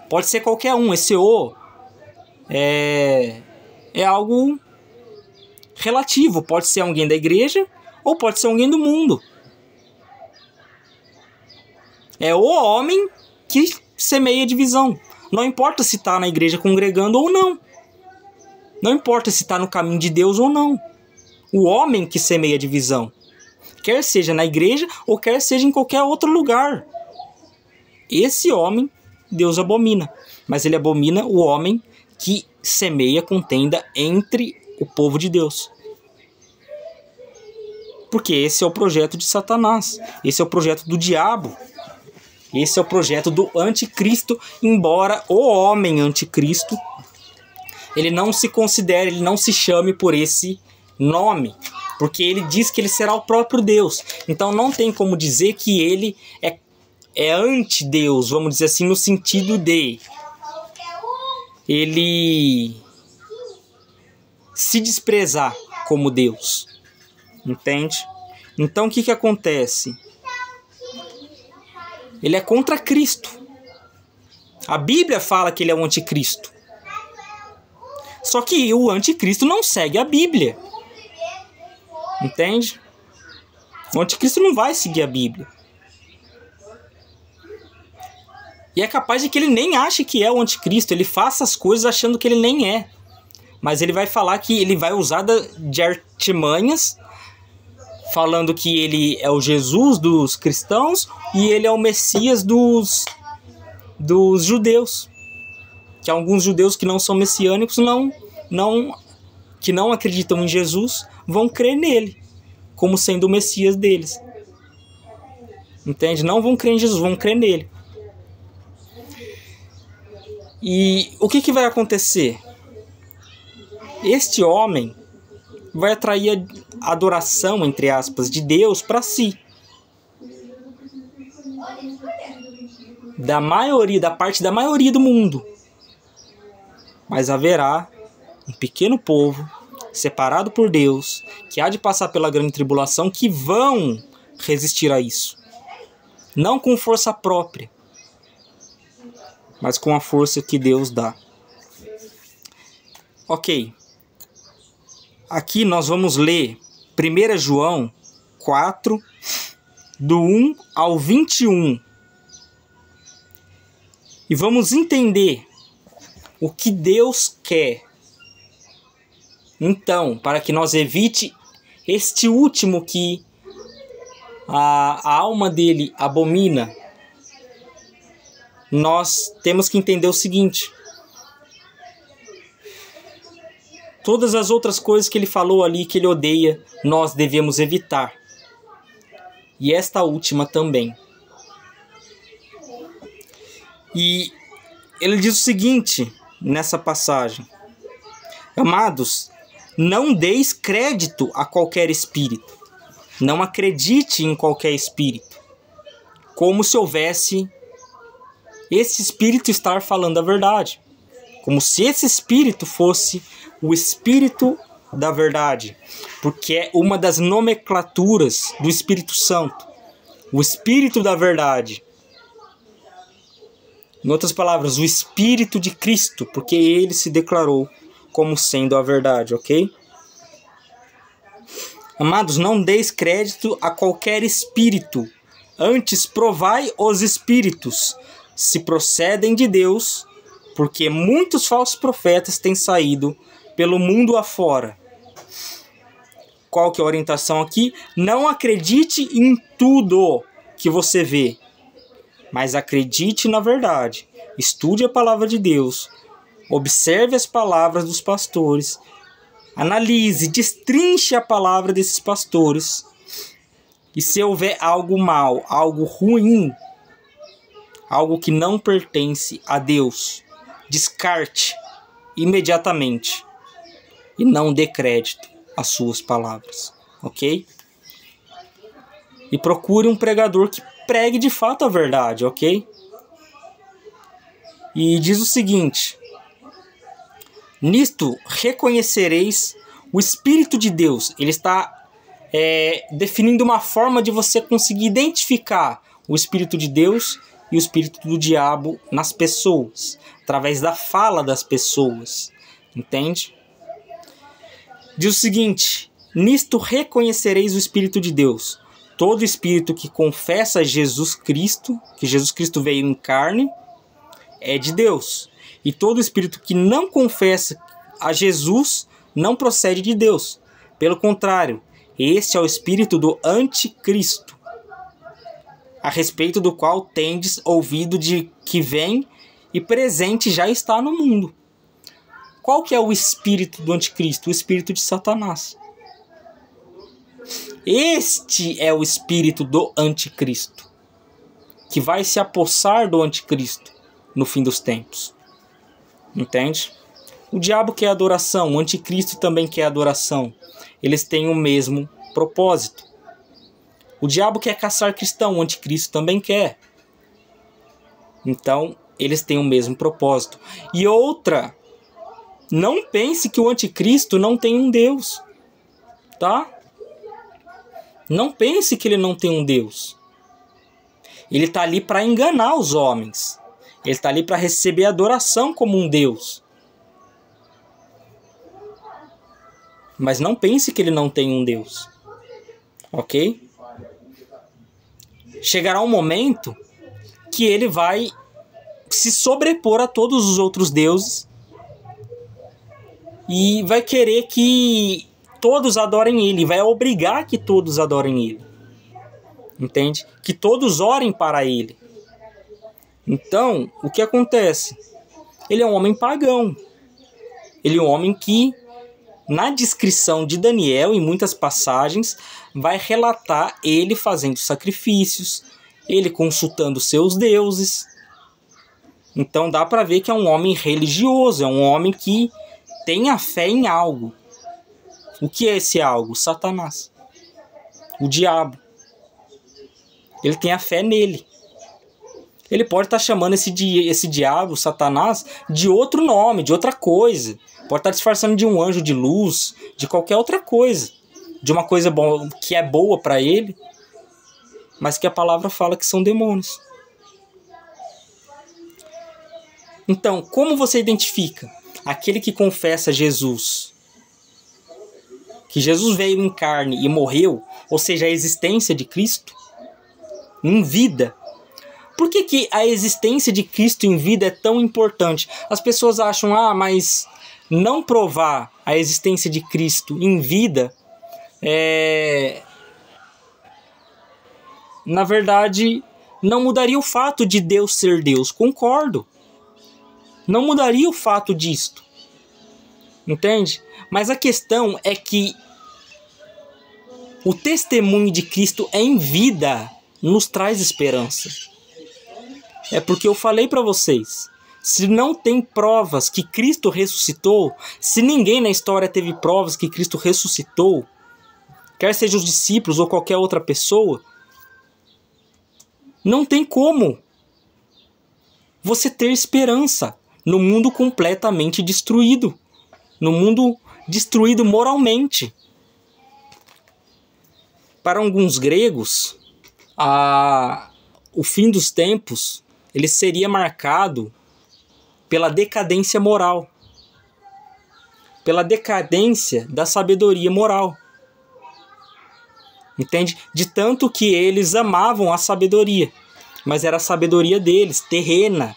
Pode ser qualquer um, esse o é algo relativo. Pode ser alguém da igreja ou pode ser alguém do mundo. É o homem que semeia divisão. Não importa se está na igreja congregando ou não. Não importa se está no caminho de Deus ou não. O homem que semeia divisão. Quer seja na igreja ou quer seja em qualquer outro lugar. Esse homem Deus abomina. Mas ele abomina o homem que semeia contenda entre o povo de Deus. Porque esse é o projeto de Satanás. Esse é o projeto do diabo. Esse é o projeto do anticristo, embora o homem anticristo, ele não se considere, ele não se chame por esse nome. Porque ele diz que ele será o próprio Deus. Então não tem como dizer que ele é anti-Deus, vamos dizer assim, no sentido de ele se desprezar como Deus. Entende? Então o que acontece? Ele é contra Cristo. A Bíblia fala que ele é o anticristo. Só que o anticristo não segue a Bíblia. Entende? O anticristo não vai seguir a Bíblia. E é capaz de que ele nem ache que é o anticristo. Ele faça as coisas achando que ele nem é. Mas ele vai falar que ele vai usar de artimanhas, falando que ele é o Jesus dos cristãos e ele é o Messias dos judeus. Que alguns judeus que não são messiânicos, que não acreditam em Jesus, vão crer nele como sendo o Messias deles. Entende? Não vão crer em Jesus, vão crer nele. E o que vai acontecer? Este homem vai atrair a adoração, entre aspas, de Deus para si. Da parte da maioria do mundo. Mas haverá um pequeno povo, separado por Deus, que há de passar pela grande tribulação, que vão resistir a isso. Não com força própria, mas com a força que Deus dá. Ok. Aqui nós vamos ler 1 João 4, do 1 ao 21. E vamos entender o que Deus quer. Então, para que nós evite este último que a alma dele abomina, nós temos que entender o seguinte: todas as outras coisas que ele falou ali que ele odeia, nós devemos evitar. E esta última também. E ele diz o seguinte nessa passagem: amados, não deis crédito a qualquer espírito. Não acredite em qualquer espírito, como se houvesse esse espírito estar falando a verdade. Como se esse espírito fosse o espírito da verdade. Porque é uma das nomenclaturas do Espírito Santo. O espírito da verdade. Em outras palavras, o espírito de Cristo. Porque ele se declarou como sendo a verdade, ok? Amados, não deis crédito a qualquer espírito. Antes, provai os espíritos, se procedem de Deus, porque muitos falsos profetas têm saído pelo mundo afora. Qual que é a orientação aqui? Não acredite em tudo que você vê, mas acredite na verdade. Estude a palavra de Deus, observe as palavras dos pastores, analise, destrinche a palavra desses pastores. E se houver algo mal, algo ruim, algo que não pertence a Deus, descarte imediatamente e não dê crédito às suas palavras, ok? E procure um pregador que pregue de fato a verdade, ok? E diz o seguinte: nisto reconhecereis o Espírito de Deus. Ele está definindo uma forma de você conseguir identificar o Espírito de Deus e o Espírito do diabo nas pessoas, através da fala das pessoas, entende? Diz o seguinte: nisto reconhecereis o Espírito de Deus. Todo espírito que confessa Jesus Cristo, que Jesus Cristo veio em carne, é de Deus. E todo espírito que não confessa a Jesus não procede de Deus. Pelo contrário, este é o espírito do anticristo, a respeito do qual tendes ouvido de que vem e presente já está no mundo. Qual que é o espírito do anticristo? O espírito de Satanás. Este é o espírito do anticristo, que vai se apossar do anticristo no fim dos tempos. Entende? O diabo quer adoração, o anticristo também quer adoração. Eles têm o mesmo propósito. O diabo quer caçar cristão, o anticristo também quer. Então, eles têm o mesmo propósito. E outra, não pense que o anticristo não tem um Deus, tá? Não pense que ele não tem um Deus. Ele está ali para enganar os homens. Ele está ali para receber adoração como um Deus. Mas não pense que ele não tem um Deus. Ok? Chegará um momento que ele vai se sobrepor a todos os outros deuses e vai querer que todos adorem ele, vai obrigar que todos adorem ele. Entende? Que todos orem para ele. Então, o que acontece? Ele é um homem pagão. Ele é um homem que, na descrição de Daniel, em muitas passagens, vai relatar ele fazendo sacrifícios, ele consultando seus deuses. Então dá para ver que é um homem religioso, é um homem que tem a fé em algo. O que é esse algo? Satanás. O diabo. Ele tem a fé nele. Ele pode estar chamando esse diabo, Satanás, de outro nome, de outra coisa. Pode estar disfarçando de um anjo de luz, de qualquer outra coisa. De uma coisa que é boa para ele, mas que a palavra fala que são demônios. Então, como você identifica aquele que confessa Jesus? Que Jesus veio em carne e morreu, ou seja, a existência de Cristo em vida. Por que a existência de Cristo em vida é tão importante? As pessoas acham, mas não provar a existência de Cristo em vida na verdade, não mudaria o fato de Deus ser Deus. Concordo. Não mudaria o fato disto. Entende? Mas a questão é que o testemunho de Cristo em vida nos traz esperança. É porque eu falei para vocês, se não tem provas que Cristo ressuscitou, se ninguém na história teve provas que Cristo ressuscitou, quer seja os discípulos ou qualquer outra pessoa, não tem como você ter esperança no mundo completamente destruído, no mundo destruído moralmente. Para alguns gregos, o fim dos tempos ele seria marcado pela decadência moral, pela decadência da sabedoria moral. Entende? De tanto que eles amavam a sabedoria, mas era a sabedoria deles, terrena,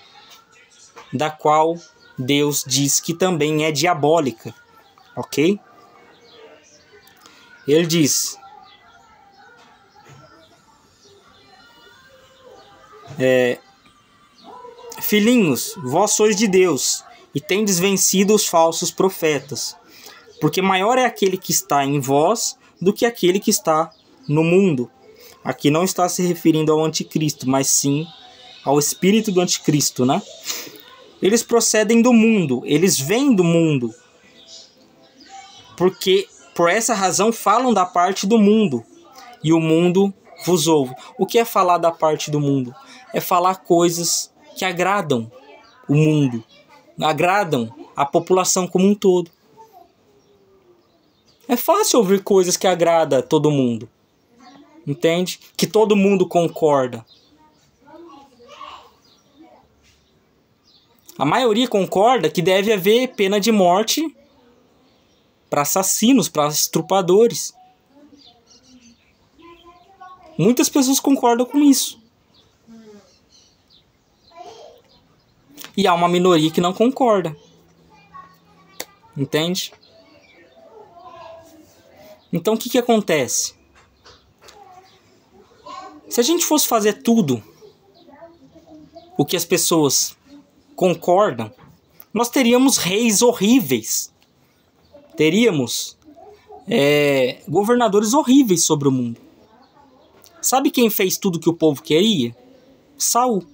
da qual Deus diz que também é diabólica. Ok? Ele diz: filhinhos, vós sois de Deus, e tendes vencido os falsos profetas, porque maior é aquele que está em vós do que aquele que está no mundo. Aqui não está se referindo ao anticristo, mas sim ao espírito do anticristo, né? Eles procedem do mundo, eles vêm do mundo, porque por essa razão falam da parte do mundo, e o mundo vos ouve. O que é falar da parte do mundo? É falar coisas que agradam o mundo, agradam a população como um todo. É fácil ouvir coisas que agradam a todo mundo, entende? Que todo mundo concorda. A maioria concorda que deve haver pena de morte para assassinos, para estrupadores. Muitas pessoas concordam com isso. E há uma minoria que não concorda. Entende? Então o que acontece? Se a gente fosse fazer tudo o que as pessoas concordam, nós teríamos reis horríveis. Teríamos governadores horríveis sobre o mundo. Sabe quem fez tudo que o povo queria? Saul.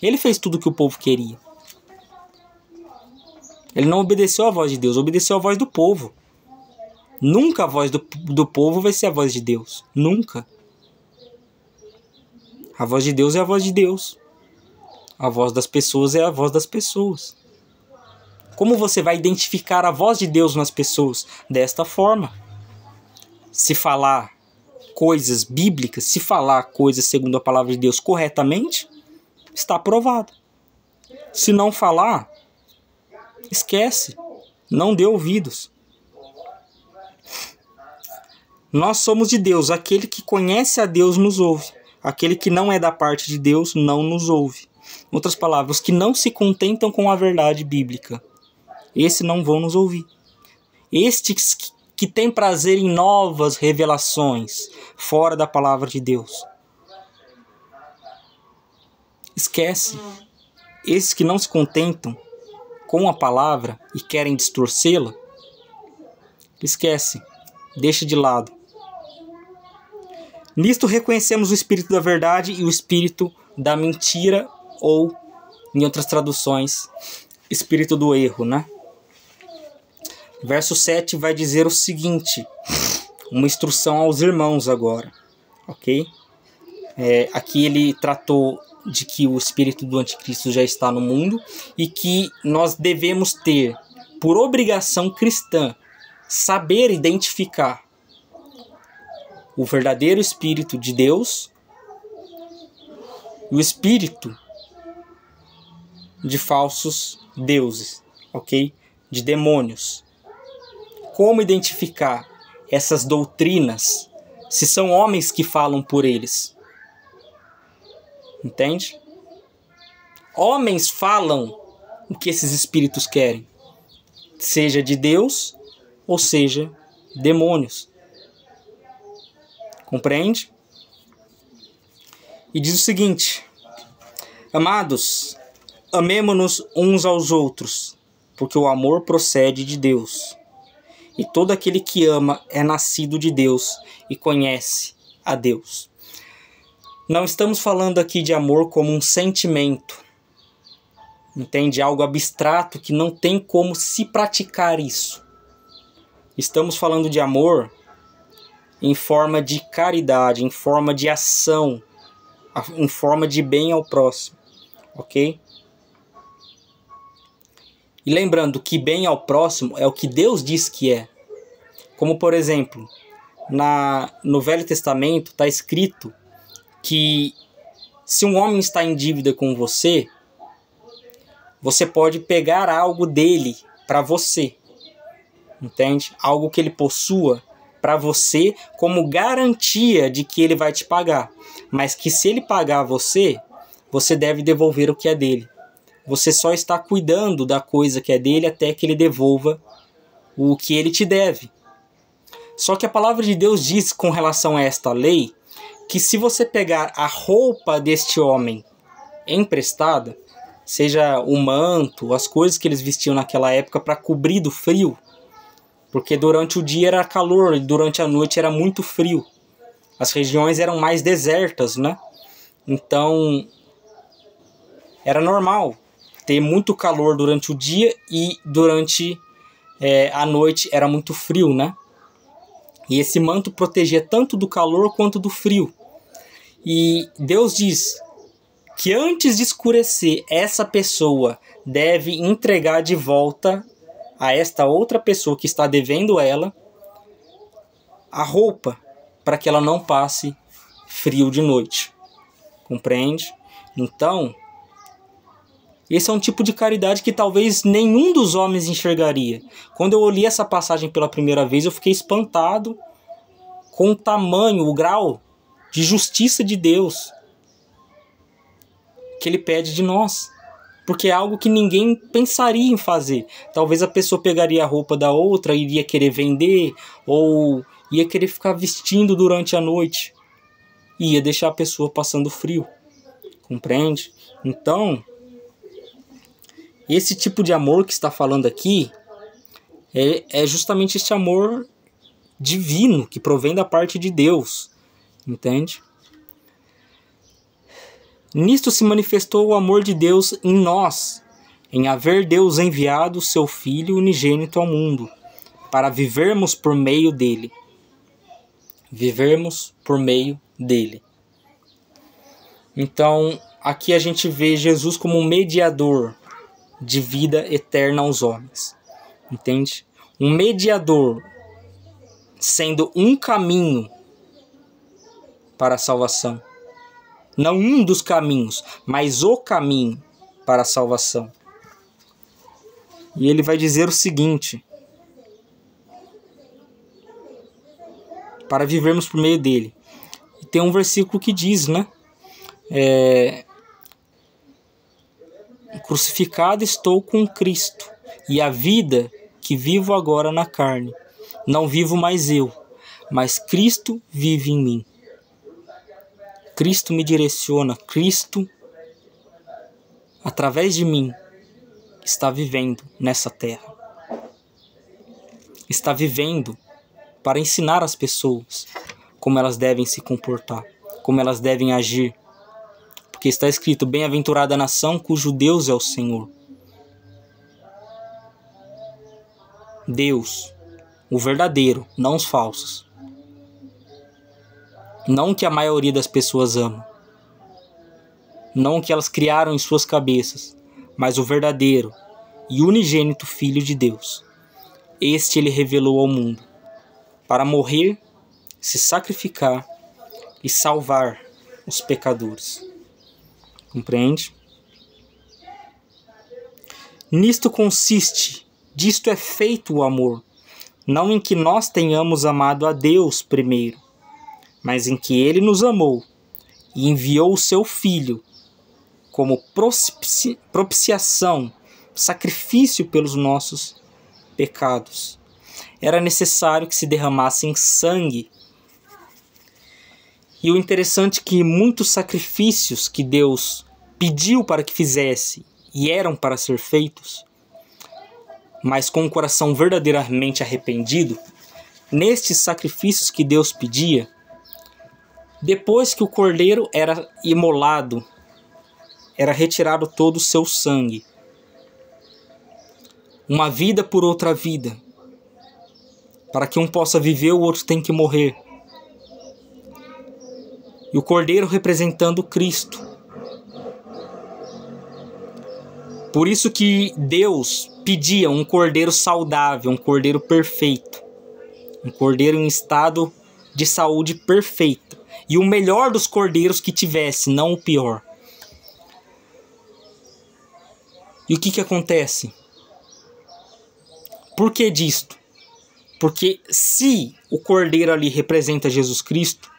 Ele fez tudo que o povo queria. Ele não obedeceu à voz de Deus, obedeceu à voz do povo. Nunca a voz do povo vai ser a voz de Deus. Nunca. A voz de Deus é a voz de Deus. A voz das pessoas é a voz das pessoas. Como você vai identificar a voz de Deus nas pessoas? Desta forma. Se falar coisas bíblicas, se falar coisas segundo a palavra de Deus corretamente, está aprovado. Se não falar, esquece. Não dê ouvidos. Nós somos de Deus. Aquele que conhece a Deus nos ouve. Aquele que não é da parte de Deus não nos ouve. Em outras palavras, os que não se contentam com a verdade bíblica, esses não vão nos ouvir. Estes que têm prazer em novas revelações fora da palavra de Deus, esquece. Esses que não se contentam com a palavra e querem distorcê-la, esquece. Deixa de lado. Nisto reconhecemos o espírito da verdade e o espírito da mentira ou Em outras traduções, espírito do erro, né? Verso 7 vai dizer o seguinte, uma instrução aos irmãos agora, ok? Aqui ele tratou de que o espírito do anticristo já está no mundo e que nós devemos ter, por obrigação cristã, saber identificar o verdadeiro espírito de Deus e o espírito de falsos deuses, ok? De demônios. Como identificar essas doutrinas se são homens que falam por eles? Entende? Homens falam o que esses espíritos querem, seja de Deus ou seja demônios. Compreende? E diz o seguinte: amados, amemo-nos uns aos outros, porque o amor procede de Deus. E todo aquele que ama é nascido de Deus e conhece a Deus. Não estamos falando aqui de amor como um sentimento, entende? Algo abstrato que não tem como se praticar isso. Estamos falando de amor em forma de caridade, em forma de ação, em forma de bem ao próximo, ok? E lembrando que bem ao próximo é o que Deus diz que é. Como, por exemplo, no Velho Testamento está escrito que se um homem está em dívida com você, você pode pegar algo dele para você. Entende? Algo que ele possua para você como garantia de que ele vai te pagar. Mas que se ele pagar você, você deve devolver o que é dele. Você só está cuidando da coisa que é dele até que ele devolva o que ele te deve. Só que a palavra de Deus diz com relação a esta lei que se você pegar a roupa deste homem emprestada, seja o manto, as coisas que eles vestiam naquela época para cobrir do frio, porque durante o dia era calor e durante a noite era muito frio. As regiões eram mais desertas, né? Então era normal ter muito calor durante o dia e durante a noite era muito frio, né? E esse manto protegia tanto do calor quanto do frio. E Deus diz que antes de escurecer, essa pessoa deve entregar de volta a esta outra pessoa que está devendo ela a roupa, para que ela não passe frio de noite. Compreende? Então, esse é um tipo de caridade que talvez nenhum dos homens enxergaria. Quando eu li essa passagem pela primeira vez, eu fiquei espantado com o tamanho, o grau de justiça de Deus que Ele pede de nós. Porque é algo que ninguém pensaria em fazer. Talvez a pessoa pegaria a roupa da outra, iria querer vender, ou ia querer ficar vestindo durante a noite. E ia deixar a pessoa passando frio. Compreende? Então, esse tipo de amor que está falando aqui é justamente esse amor divino que provém da parte de Deus. Entende? Nisto se manifestou o amor de Deus em nós, em haver Deus enviado o seu Filho unigênito ao mundo, para vivermos por meio dele. Vivermos por meio dele. Então, aqui a gente vê Jesus como um mediador de vida eterna aos homens. Entende? Um mediador sendo um caminho para a salvação. Não um dos caminhos, mas o caminho para a salvação. E ele vai dizer o seguinte: para vivermos por meio dele. E tem um versículo que diz, né? Crucificado estou com Cristo, e a vida que vivo agora na carne, não vivo mais eu, mas Cristo vive em mim. Cristo me direciona, Cristo, através de mim, está vivendo nessa terra. Está vivendo para ensinar as pessoas como elas devem se comportar, como elas devem agir. Porque está escrito: bem-aventurada a nação cujo Deus é o Senhor. Deus, o verdadeiro, não os falsos. Não o que a maioria das pessoas ama. Não o que elas criaram em suas cabeças, mas o verdadeiro e unigênito Filho de Deus. Este ele revelou ao mundo, para morrer, se sacrificar e salvar os pecadores. Compreende? Nisto consiste, disto é feito o amor, não em que nós tenhamos amado a Deus primeiro, mas em que Ele nos amou e enviou o seu Filho como propiciação, sacrifício pelos nossos pecados. Era necessário que se derramasse sangue. E o interessante é que muitos sacrifícios que Deus pediu para que fizesse e eram para ser feitos, mas com o coração verdadeiramente arrependido, nestes sacrifícios que Deus pedia, depois que o cordeiro era imolado, era retirado todo o seu sangue. Uma vida por outra vida. Para que um possa viver, o outro tem que morrer. E o cordeiro representando Cristo. Por isso que Deus pedia um cordeiro saudável, um cordeiro perfeito. Um cordeiro em estado de saúde perfeita. E o melhor dos cordeiros que tivesse, não o pior. E o que acontece? Por que disto? Porque se o cordeiro ali representa Jesus Cristo,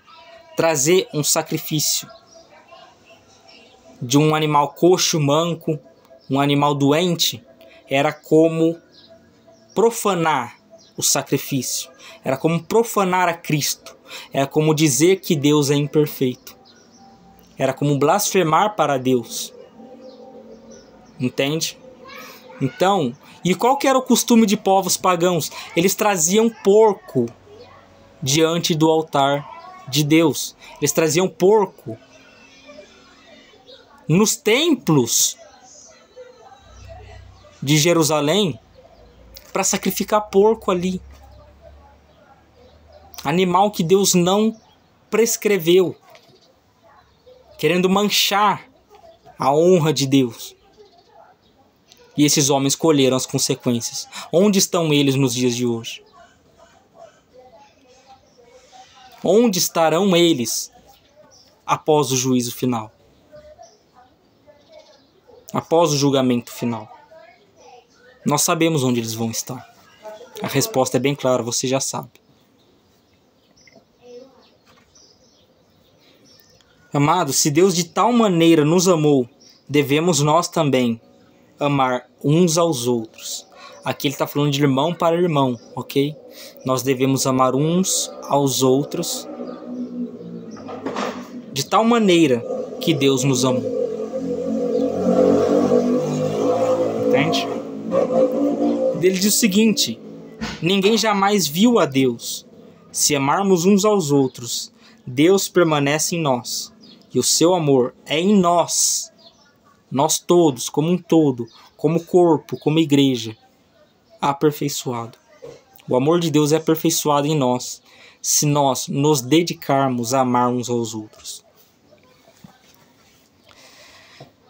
trazer um sacrifício de um animal coxo, manco, um animal doente, era como profanar o sacrifício. Era como profanar a Cristo. Era como dizer que Deus é imperfeito. Era como blasfemar para Deus. Entende? Então, e qual que era o costume de povos pagãos? Eles traziam porco diante do altar de Deus. Eles traziam porco nos templos de Jerusalém para sacrificar porco ali. Animal que Deus não prescreveu, querendo manchar a honra de Deus. E esses homens colheram as consequências. Onde estão eles nos dias de hoje? Onde estarão eles após o juízo final? Após o julgamento final? Nós sabemos onde eles vão estar. A resposta é bem clara, você já sabe. Amados, se Deus de tal maneira nos amou, devemos nós também amar uns aos outros. Aqui ele está falando de irmão para irmão, ok? Nós devemos amar uns aos outros de tal maneira que Deus nos amou. Entende? Ele diz o seguinte: ninguém jamais viu a Deus. Se amarmos uns aos outros, Deus permanece em nós, e o seu amor é em nós. Nós todos, como um todo, como corpo, como igreja, aperfeiçoado. O amor de Deus é aperfeiçoado em nós, se nós nos dedicarmos a amar uns aos outros.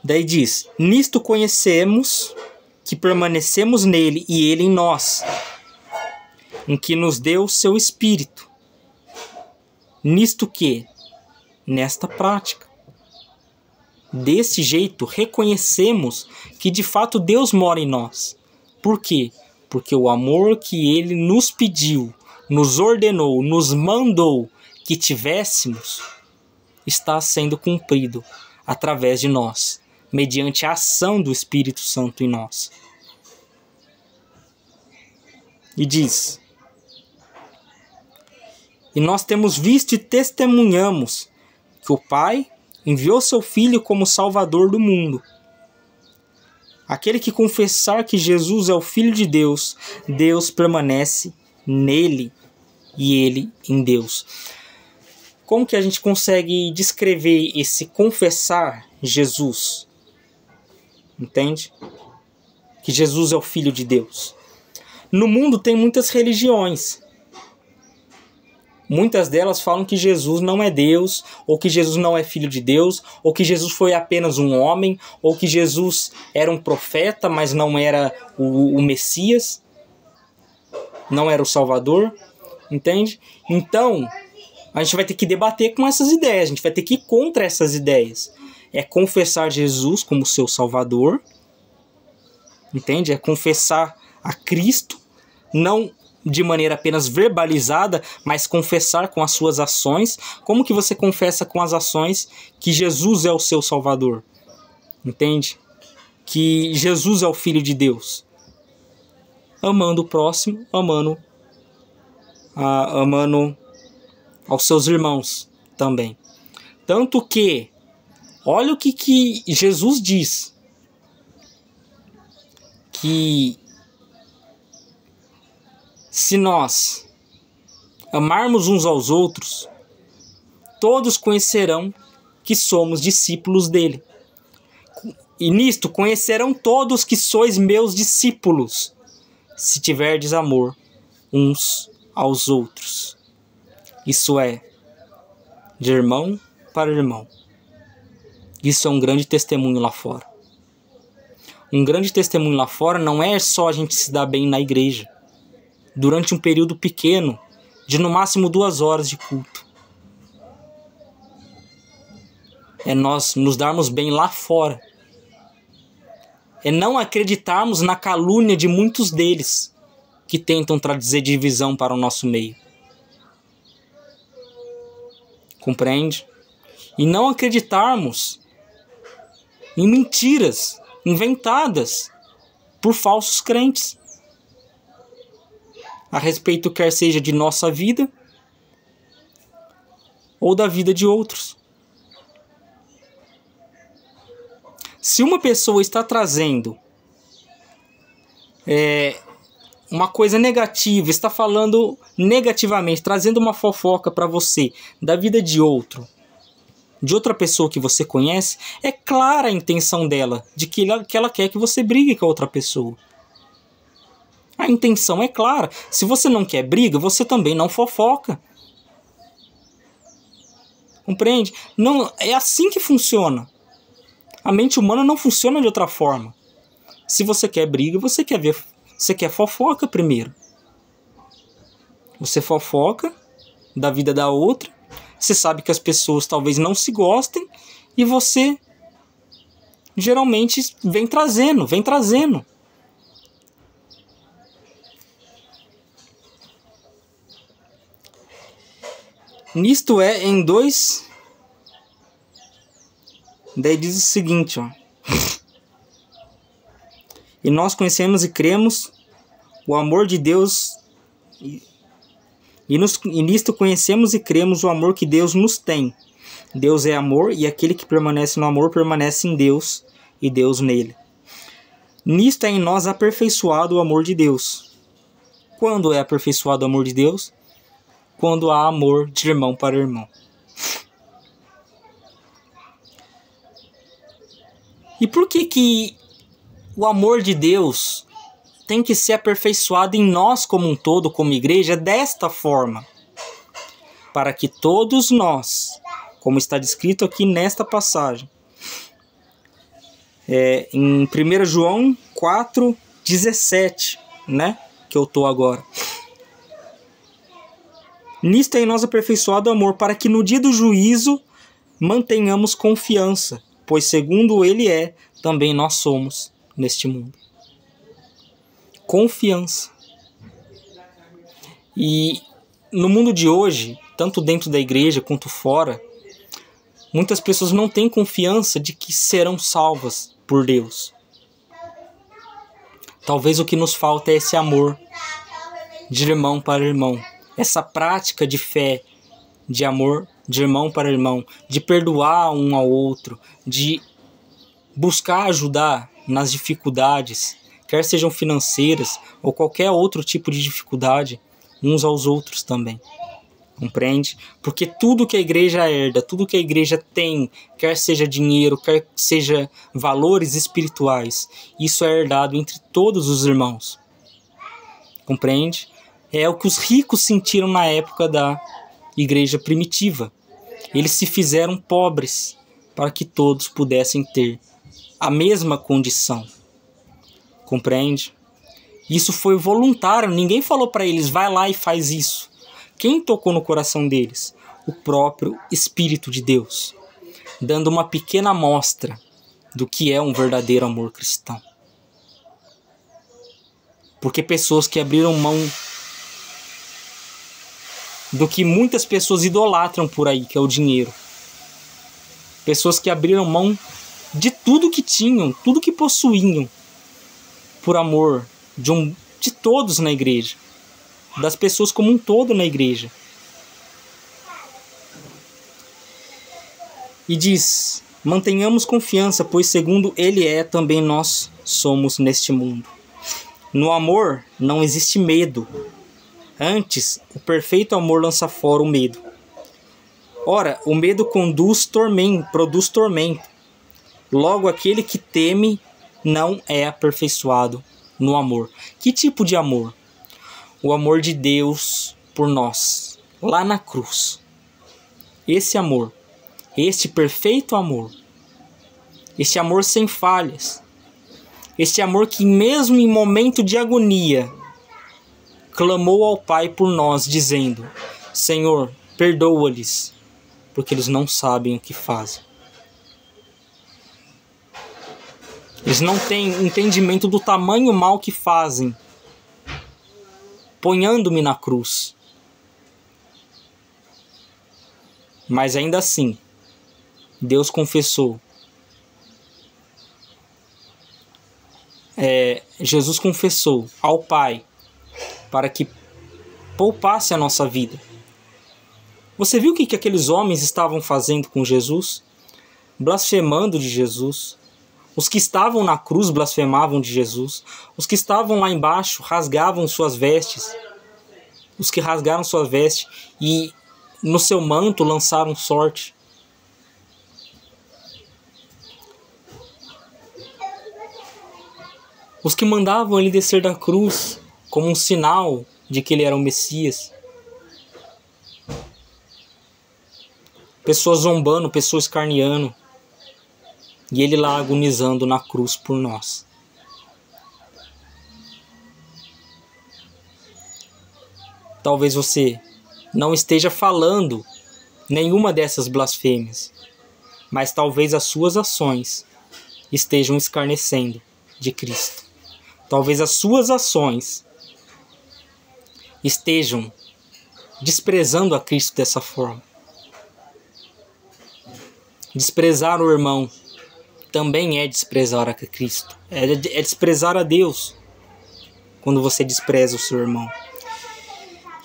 Daí diz: nisto conhecemos que permanecemos nele e ele em nós, em que nos deu o seu Espírito. Nisto que? Nesta prática. Desse jeito, reconhecemos que de fato Deus mora em nós. Por quê? Porque o amor que Ele nos pediu, nos ordenou, nos mandou que tivéssemos, está sendo cumprido através de nós, mediante a ação do Espírito Santo em nós. E diz: e nós temos visto e testemunhamos que o Pai enviou seu Filho como Salvador do mundo. Aquele que confessar que Jesus é o Filho de Deus, Deus permanece nele e ele em Deus. Como que a gente consegue descrever esse confessar Jesus. Entende? Que Jesus é o Filho de Deus. No mundo tem muitas religiões. Muitas delas falam que Jesus não é Deus, ou que Jesus não é Filho de Deus, ou que Jesus foi apenas um homem, ou que Jesus era um profeta, mas não era o Messias, não era o Salvador, entende? Então, a gente vai ter que debater com essas ideias, a gente vai ter que ir contra essas ideias. É confessar Jesus como seu Salvador, entende? É confessar a Cristo, não de maneira apenas verbalizada, mas confessar com as suas ações. Como que você confessa com as ações que Jesus é o seu Salvador? Entende? Que Jesus é o Filho de Deus. Amando o próximo, amando aos seus irmãos também. Tanto que, olha o que Jesus diz. Que se nós amarmos uns aos outros, todos conhecerão que somos discípulos dele. E nisto conhecerão todos que sois meus discípulos, se tiverdes amor uns aos outros. Isso é, de irmão para irmão. Isso é um grande testemunho lá fora. Um grande testemunho lá fora não é só a gente se dar bem na igreja, durante um período pequeno, de no máximo 2 horas de culto. É nós nos darmos bem lá fora. É não acreditarmos na calúnia de muitos deles que tentam trazer divisão para o nosso meio. Compreende? E não acreditarmos em mentiras inventadas por falsos crentes a respeito, quer seja de nossa vida ou da vida de outros. Se uma pessoa está trazendo uma coisa negativa, está falando negativamente, trazendo uma fofoca para você da vida de outra pessoa que você conhece, é clara a intenção dela, de que ela quer que você brigue com a outra pessoa. A intenção é clara. Se você não quer briga, você também não fofoca. Compreende? Não, é assim que funciona. A mente humana não funciona de outra forma. Se você quer briga, você quer fofoca primeiro. Você fofoca da vida da outra. Você sabe que as pessoas talvez não se gostem. E você geralmente vem trazendo. Nisto é em 2. Daí diz o seguinte, ó. E nós conhecemos e cremos o amor de Deus. E nisto conhecemos e cremos o amor que Deus nos tem. Deus é amor, e aquele que permanece no amor permanece em Deus, e Deus nele. Nisto é em nós aperfeiçoado o amor de Deus. Quando é aperfeiçoado o amor de Deus? Quando há amor de irmão para irmão. E por que o amor de Deus tem que ser aperfeiçoado em nós como um todo, como igreja, desta forma? Para que todos nós, como está descrito aqui nesta passagem, em 1 João 4,17, né? Que eu estou agora. Nisto é em nós aperfeiçoado o amor, para que no dia do juízo mantenhamos confiança, pois segundo ele é, também nós somos neste mundo. Confiança. E no mundo de hoje, tanto dentro da igreja quanto fora, muitas pessoas não têm confiança de que serão salvas por Deus. Talvez o que nos falta é esse amor de irmão para irmão. Essa prática de fé, de amor de irmão para irmão, de perdoar um ao outro, de buscar ajudar nas dificuldades, quer sejam financeiras ou qualquer outro tipo de dificuldade, uns aos outros também. Compreende? Porque tudo que a igreja herda, tudo que a igreja tem, quer seja dinheiro, quer seja valores espirituais, isso é herdado entre todos os irmãos. Compreende? É o que os ricos sentiram na época da igreja primitiva. Eles se fizeram pobres para que todos pudessem ter a mesma condição. Compreende? Isso foi voluntário, ninguém falou para eles, vai lá e faz isso. Quem tocou no coração deles? O próprio Espírito de Deus, dando uma pequena amostra do que é um verdadeiro amor cristão. Porque pessoas que abriram mão do que muitas pessoas idolatram por aí, que é o dinheiro. Pessoas que abriram mão de tudo que tinham, tudo que possuíam, por amor de todos na igreja, das pessoas como um todo na igreja. E diz: mantenhamos confiança, pois segundo Ele é, também nós somos neste mundo. No amor não existe medo. Antes, o perfeito amor lança fora o medo. Ora, o medo produz tormento. Logo, aquele que teme não é aperfeiçoado no amor. Que tipo de amor? O amor de Deus por nós, lá na cruz. Esse amor, este perfeito amor, este amor sem falhas, este amor que mesmo em momento de agonia, clamou ao Pai por nós, dizendo: Senhor, perdoa-lhes, porque eles não sabem o que fazem. Eles não têm entendimento do tamanho mal que fazem, ponhando-me na cruz. Mas ainda assim, Deus confessou. Jesus confessou ao Pai para que poupasse a nossa vida. Você viu o que aqueles homens estavam fazendo com Jesus? Blasfemando de Jesus. Os que estavam na cruz blasfemavam de Jesus. Os que estavam lá embaixo rasgavam suas vestes. Os que rasgaram sua veste e no seu manto lançaram sorte. Os que mandavam ele descer da cruz como um sinal de que ele era o Messias. Pessoas zombando, pessoas escarneando. E ele lá agonizando na cruz por nós. Talvez você não esteja falando nenhuma dessas blasfêmias, mas talvez as suas ações estejam escarnecendo de Cristo. Talvez as suas ações estejam desprezando a Cristo dessa forma. Desprezar o irmão também é desprezar a Cristo. É desprezar a Deus quando você despreza o seu irmão.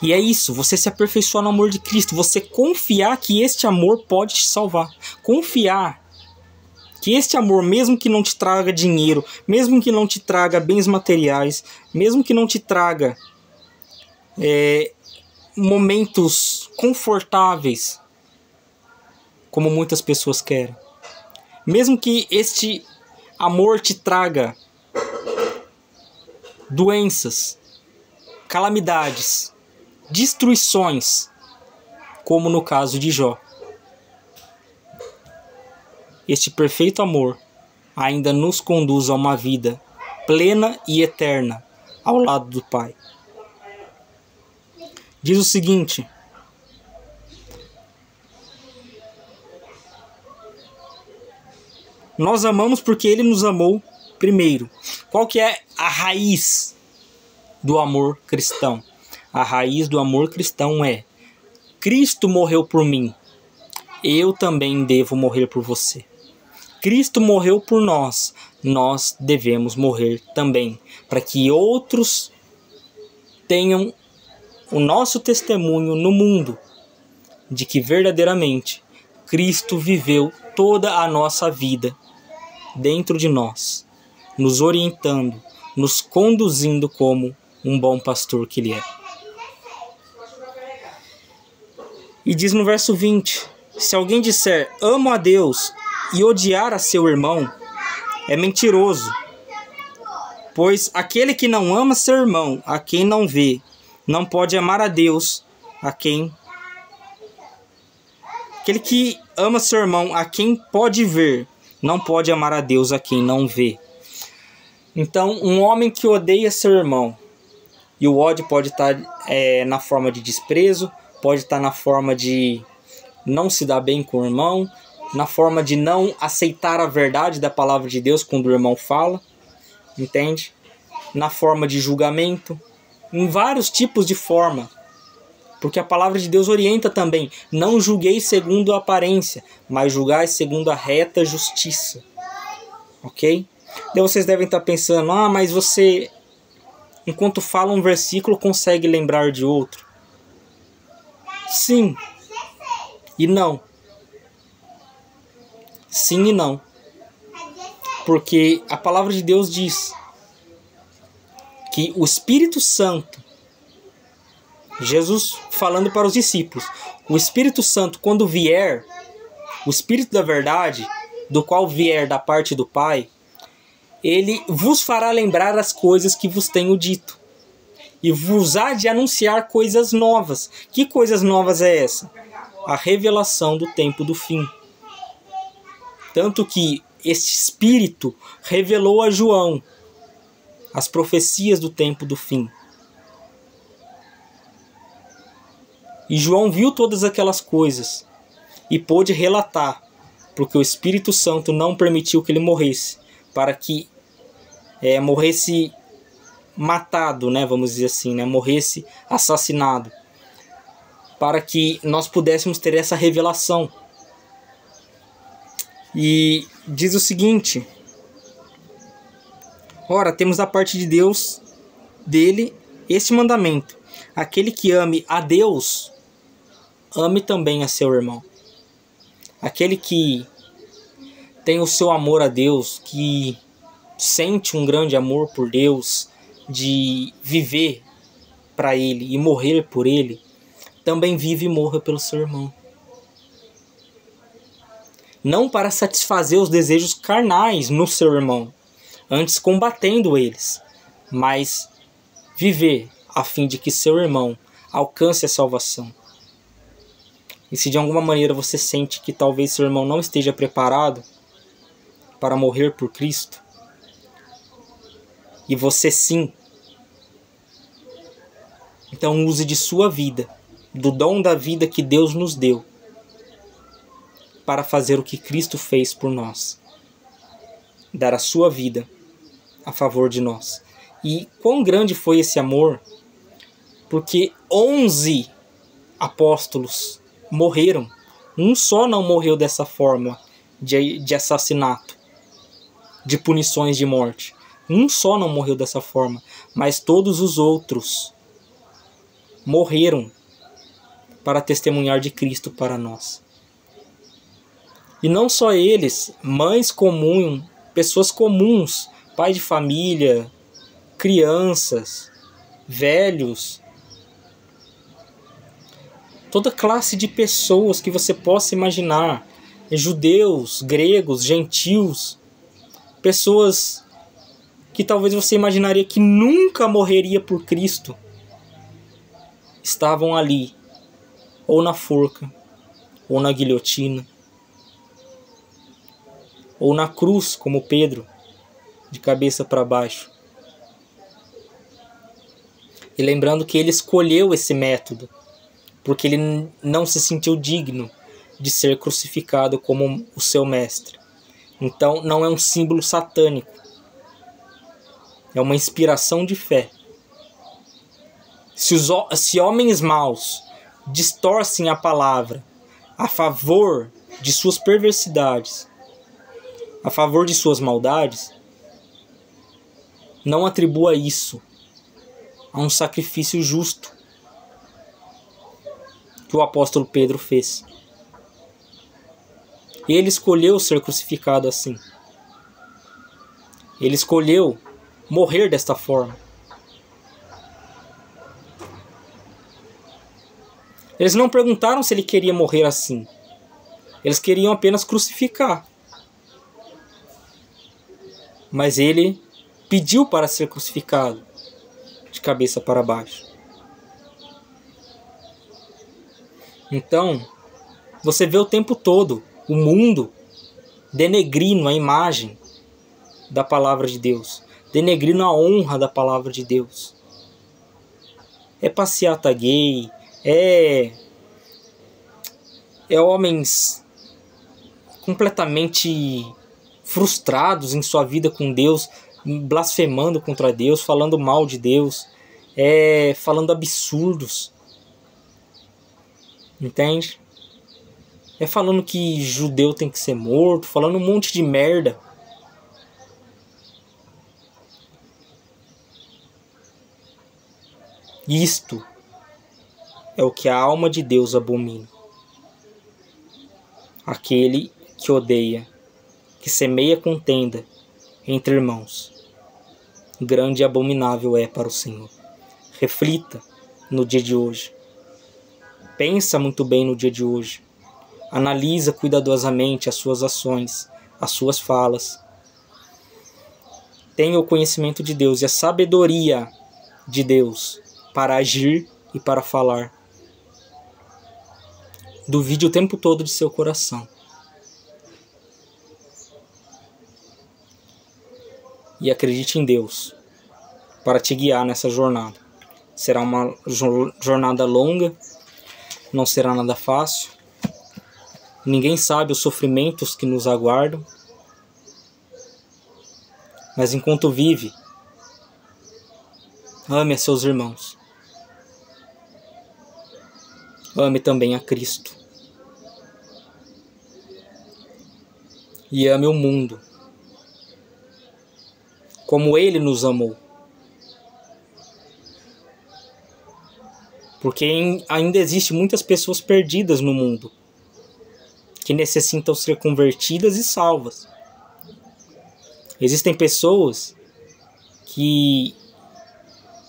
E é isso, você se aperfeiçoar no amor de Cristo. Você confiar que este amor pode te salvar. Confiar que este amor, mesmo que não te traga dinheiro, mesmo que não te traga bens materiais, mesmo que não te traga momentos confortáveis, como muitas pessoas querem, mesmo que este amor te traga doenças, calamidades, destruições, como no caso de Jó, este perfeito amor ainda nos conduz a uma vida plena e eterna ao lado do Pai. Diz o seguinte: nós amamos porque Ele nos amou primeiro. Qual que é a raiz do amor cristão? A raiz do amor cristão é: Cristo morreu por mim, eu também devo morrer por você. Cristo morreu por nós, nós devemos morrer também, para que outros tenham o nosso testemunho no mundo de que verdadeiramente Cristo viveu toda a nossa vida dentro de nós, nos orientando, nos conduzindo como um bom pastor que Ele é. E diz no verso 20: se alguém disser amo a Deus e odiar a seu irmão, é mentiroso. Pois aquele que não ama seu irmão, a quem não vê, não pode amar a Deus, aquele que ama seu irmão, a quem pode ver, não pode amar a Deus, a quem não vê. Então, um homem que odeia seu irmão, e o ódio pode estar na forma de desprezo, pode estar na forma de não se dar bem com o irmão, na forma de não aceitar a verdade da palavra de Deus quando o irmão fala, entende? Na forma de julgamento, em vários tipos de forma. Porque a palavra de Deus orienta também: não julgueis segundo a aparência, mas julgai segundo a reta justiça. Ok? Então vocês devem estar pensando: mas você, enquanto fala um versículo, consegue lembrar de outro. Sim e não. Sim e não. Porque a palavra de Deus diz que o Espírito Santo, Jesus falando para os discípulos, o Espírito Santo, quando vier, o Espírito da verdade, do qual vier da parte do Pai, ele vos fará lembrar as coisas que vos tenho dito, e vos há de anunciar coisas novas. Que coisas novas é essa? A revelação do tempo do fim. Tanto que este Espírito revelou a João as profecias do tempo do fim. E João viu todas aquelas coisas e pôde relatar, porque o Espírito Santo não permitiu que ele morresse, para que morresse matado, né, vamos dizer assim, né, morresse assassinado, para que nós pudéssemos ter essa revelação. E diz o seguinte: ora, temos da parte de Deus, dele, este mandamento: aquele que ame a Deus, ame também a seu irmão. Aquele que tem o seu amor a Deus, que sente um grande amor por Deus, de viver para Ele e morrer por Ele, também vive e morra pelo seu irmão. Não para satisfazer os desejos carnais no seu irmão, antes combatendo eles, mas viver a fim de que seu irmão alcance a salvação. E se de alguma maneira você sente que talvez seu irmão não esteja preparado para morrer por Cristo, e você sim, então use de sua vida, do dom da vida que Deus nos deu, para fazer o que Cristo fez por nós, dar a sua vida a favor de nós. E quão grande foi esse amor, porque 11 apóstolos morreram. Um só não morreu dessa forma de assassinato, de punições de morte. Um só não morreu dessa forma, mas todos os outros morreram para testemunhar de Cristo para nós. E não só eles, mães comuns, pessoas comuns, pai de família, crianças, velhos, toda classe de pessoas que você possa imaginar, judeus, gregos, gentios, pessoas que talvez você imaginaria que nunca morreria por Cristo, estavam ali, ou na forca, ou na guilhotina, ou na cruz, como Pedro, de cabeça para baixo. E lembrando que ele escolheu esse método, porque ele não se sentiu digno de ser crucificado como o seu mestre. Então não é um símbolo satânico, é uma inspiração de fé. Se homens maus distorcem a palavra a favor de suas perversidades, a favor de suas maldades, não atribua isso a um sacrifício justo que o apóstolo Pedro fez. Ele escolheu ser crucificado assim. Ele escolheu morrer desta forma. Eles não perguntaram se ele queria morrer assim. Eles queriam apenas crucificar. Mas ele pediu para ser crucificado de cabeça para baixo. Então, você vê o tempo todo o mundo denegrindo a imagem da palavra de Deus, denegrindo a honra da palavra de Deus. É passeata gay, é homens completamente frustrados em sua vida com Deus, blasfemando contra Deus, falando mal de Deus, falando absurdos. Entende? Falando que judeu tem que ser morto, falando um monte de merda. Isto é o que a alma de Deus abomina. Aquele que odeia, que semeia contenda entre irmãos, grande e abominável é para o Senhor. Reflita no dia de hoje. Pensa muito bem no dia de hoje. Analisa cuidadosamente as suas ações, as suas falas. Tenha o conhecimento de Deus e a sabedoria de Deus para agir e para falar. Duvide o tempo todo de seu coração. E acredite em Deus para te guiar nessa jornada. Será uma jornada longa, não será nada fácil. Ninguém sabe os sofrimentos que nos aguardam. Mas enquanto vive, ame a seus irmãos. Ame também a Cristo. E ame o mundo como Ele nos amou. Porque ainda existem muitas pessoas perdidas no mundo que necessitam ser convertidas e salvas. Existem pessoas que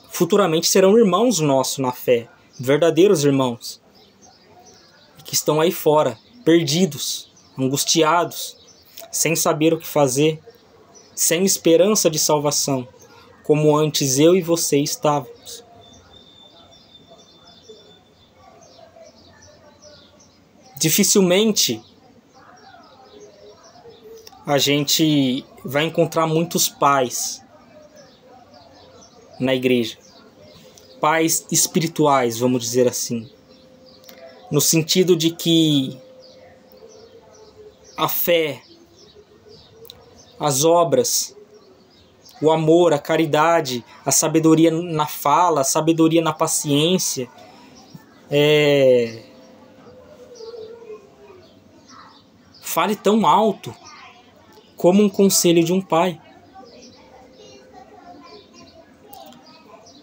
futuramente serão irmãos nossos na fé, verdadeiros irmãos, que estão aí fora, perdidos, angustiados, sem saber o que fazer, sem esperança de salvação, como antes eu e você estávamos. Dificilmente a gente vai encontrar muitos pais na igreja. Pais espirituais, vamos dizer assim. No sentido de que a fé, as obras, o amor, a caridade, a sabedoria na fala, a sabedoria na paciência, fale tão alto como um conselho de um pai.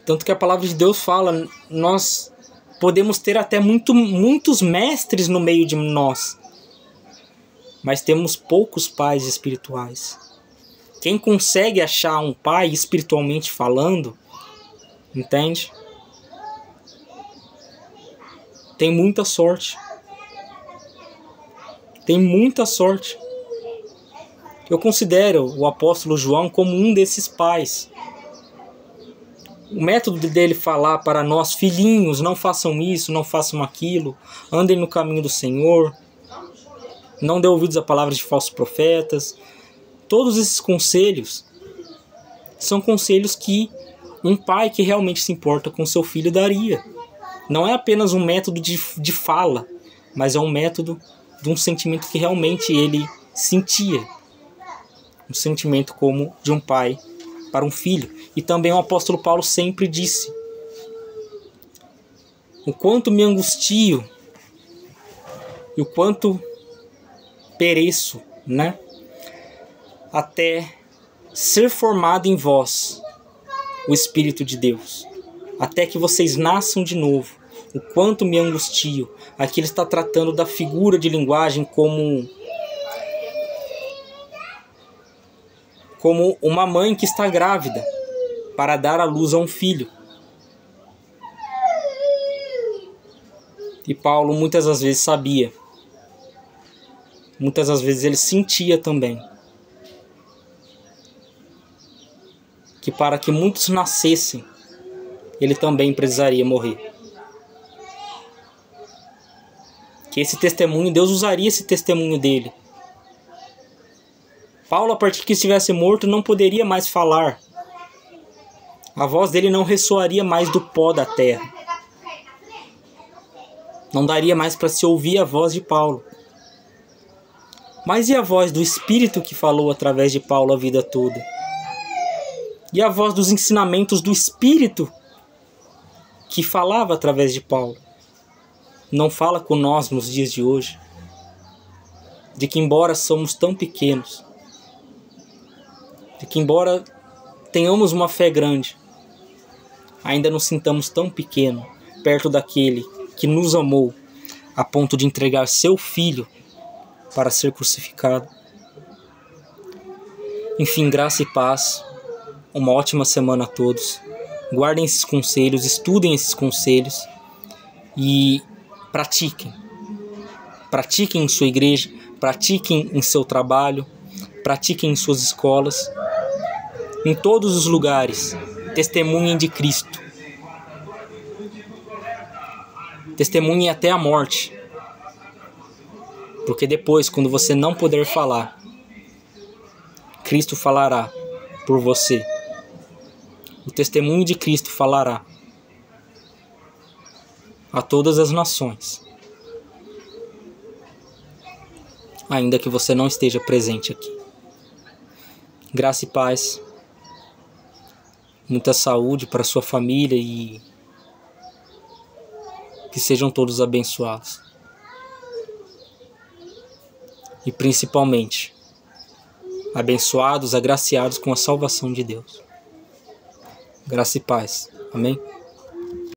Tanto que a palavra de Deus fala, nós podemos ter até muitos mestres no meio de nós, mas temos poucos pais espirituais. Quem consegue achar um pai espiritualmente falando, entende? Tem muita sorte. Tem muita sorte. Eu considero o apóstolo João como um desses pais. O método dele falar para nós, filhinhos, não façam isso, não façam aquilo, andem no caminho do Senhor, não dê ouvidos a palavras de falsos profetas. Todos esses conselhos são conselhos que um pai que realmente se importa com seu filho daria. Não é apenas um método de fala, mas é um método de um sentimento que realmente ele sentia. Um sentimento como de um pai para um filho. E também o apóstolo Paulo sempre disse: o quanto me angustio e o quanto pereço, né? Até ser formado em vós o Espírito de Deus, até que vocês nasçam de novo. O quanto me angustio. Aqui ele está tratando da figura de linguagem como uma mãe que está grávida para dar à luz a um filho. E Paulo muitas das vezes sabia. Muitas das vezes ele sentia também que para que muitos nascessem, ele também precisaria morrer. Que esse testemunho, Deus usaria esse testemunho dele. Paulo, a partir que estivesse morto, não poderia mais falar. A voz dele não ressoaria mais do pó da terra. Não daria mais para se ouvir a voz de Paulo. Mas e a voz do Espírito que falou através de Paulo a vida toda? E a voz dos ensinamentos do Espírito que falava através de Paulo? Não fala com nós nos dias de hoje? De que embora somos tão pequenos, de que embora tenhamos uma fé grande, ainda nos sintamos tão pequenos perto daquele que nos amou a ponto de entregar seu filho para ser crucificado. Enfim, graça e paz. Uma ótima semana a todos. Guardem esses conselhos, estudem esses conselhos e pratiquem. Pratiquem em sua igreja, pratiquem em seu trabalho, pratiquem em suas escolas. Em todos os lugares, testemunhem de Cristo. Testemunhem até a morte. Porque depois, quando você não puder falar, Cristo falará por você. O testemunho de Cristo falará a todas as nações, ainda que você não esteja presente aqui. Graça e paz, muita saúde para sua família e que sejam todos abençoados. E principalmente, abençoados, agraciados com a salvação de Deus. Graça e paz. Amém?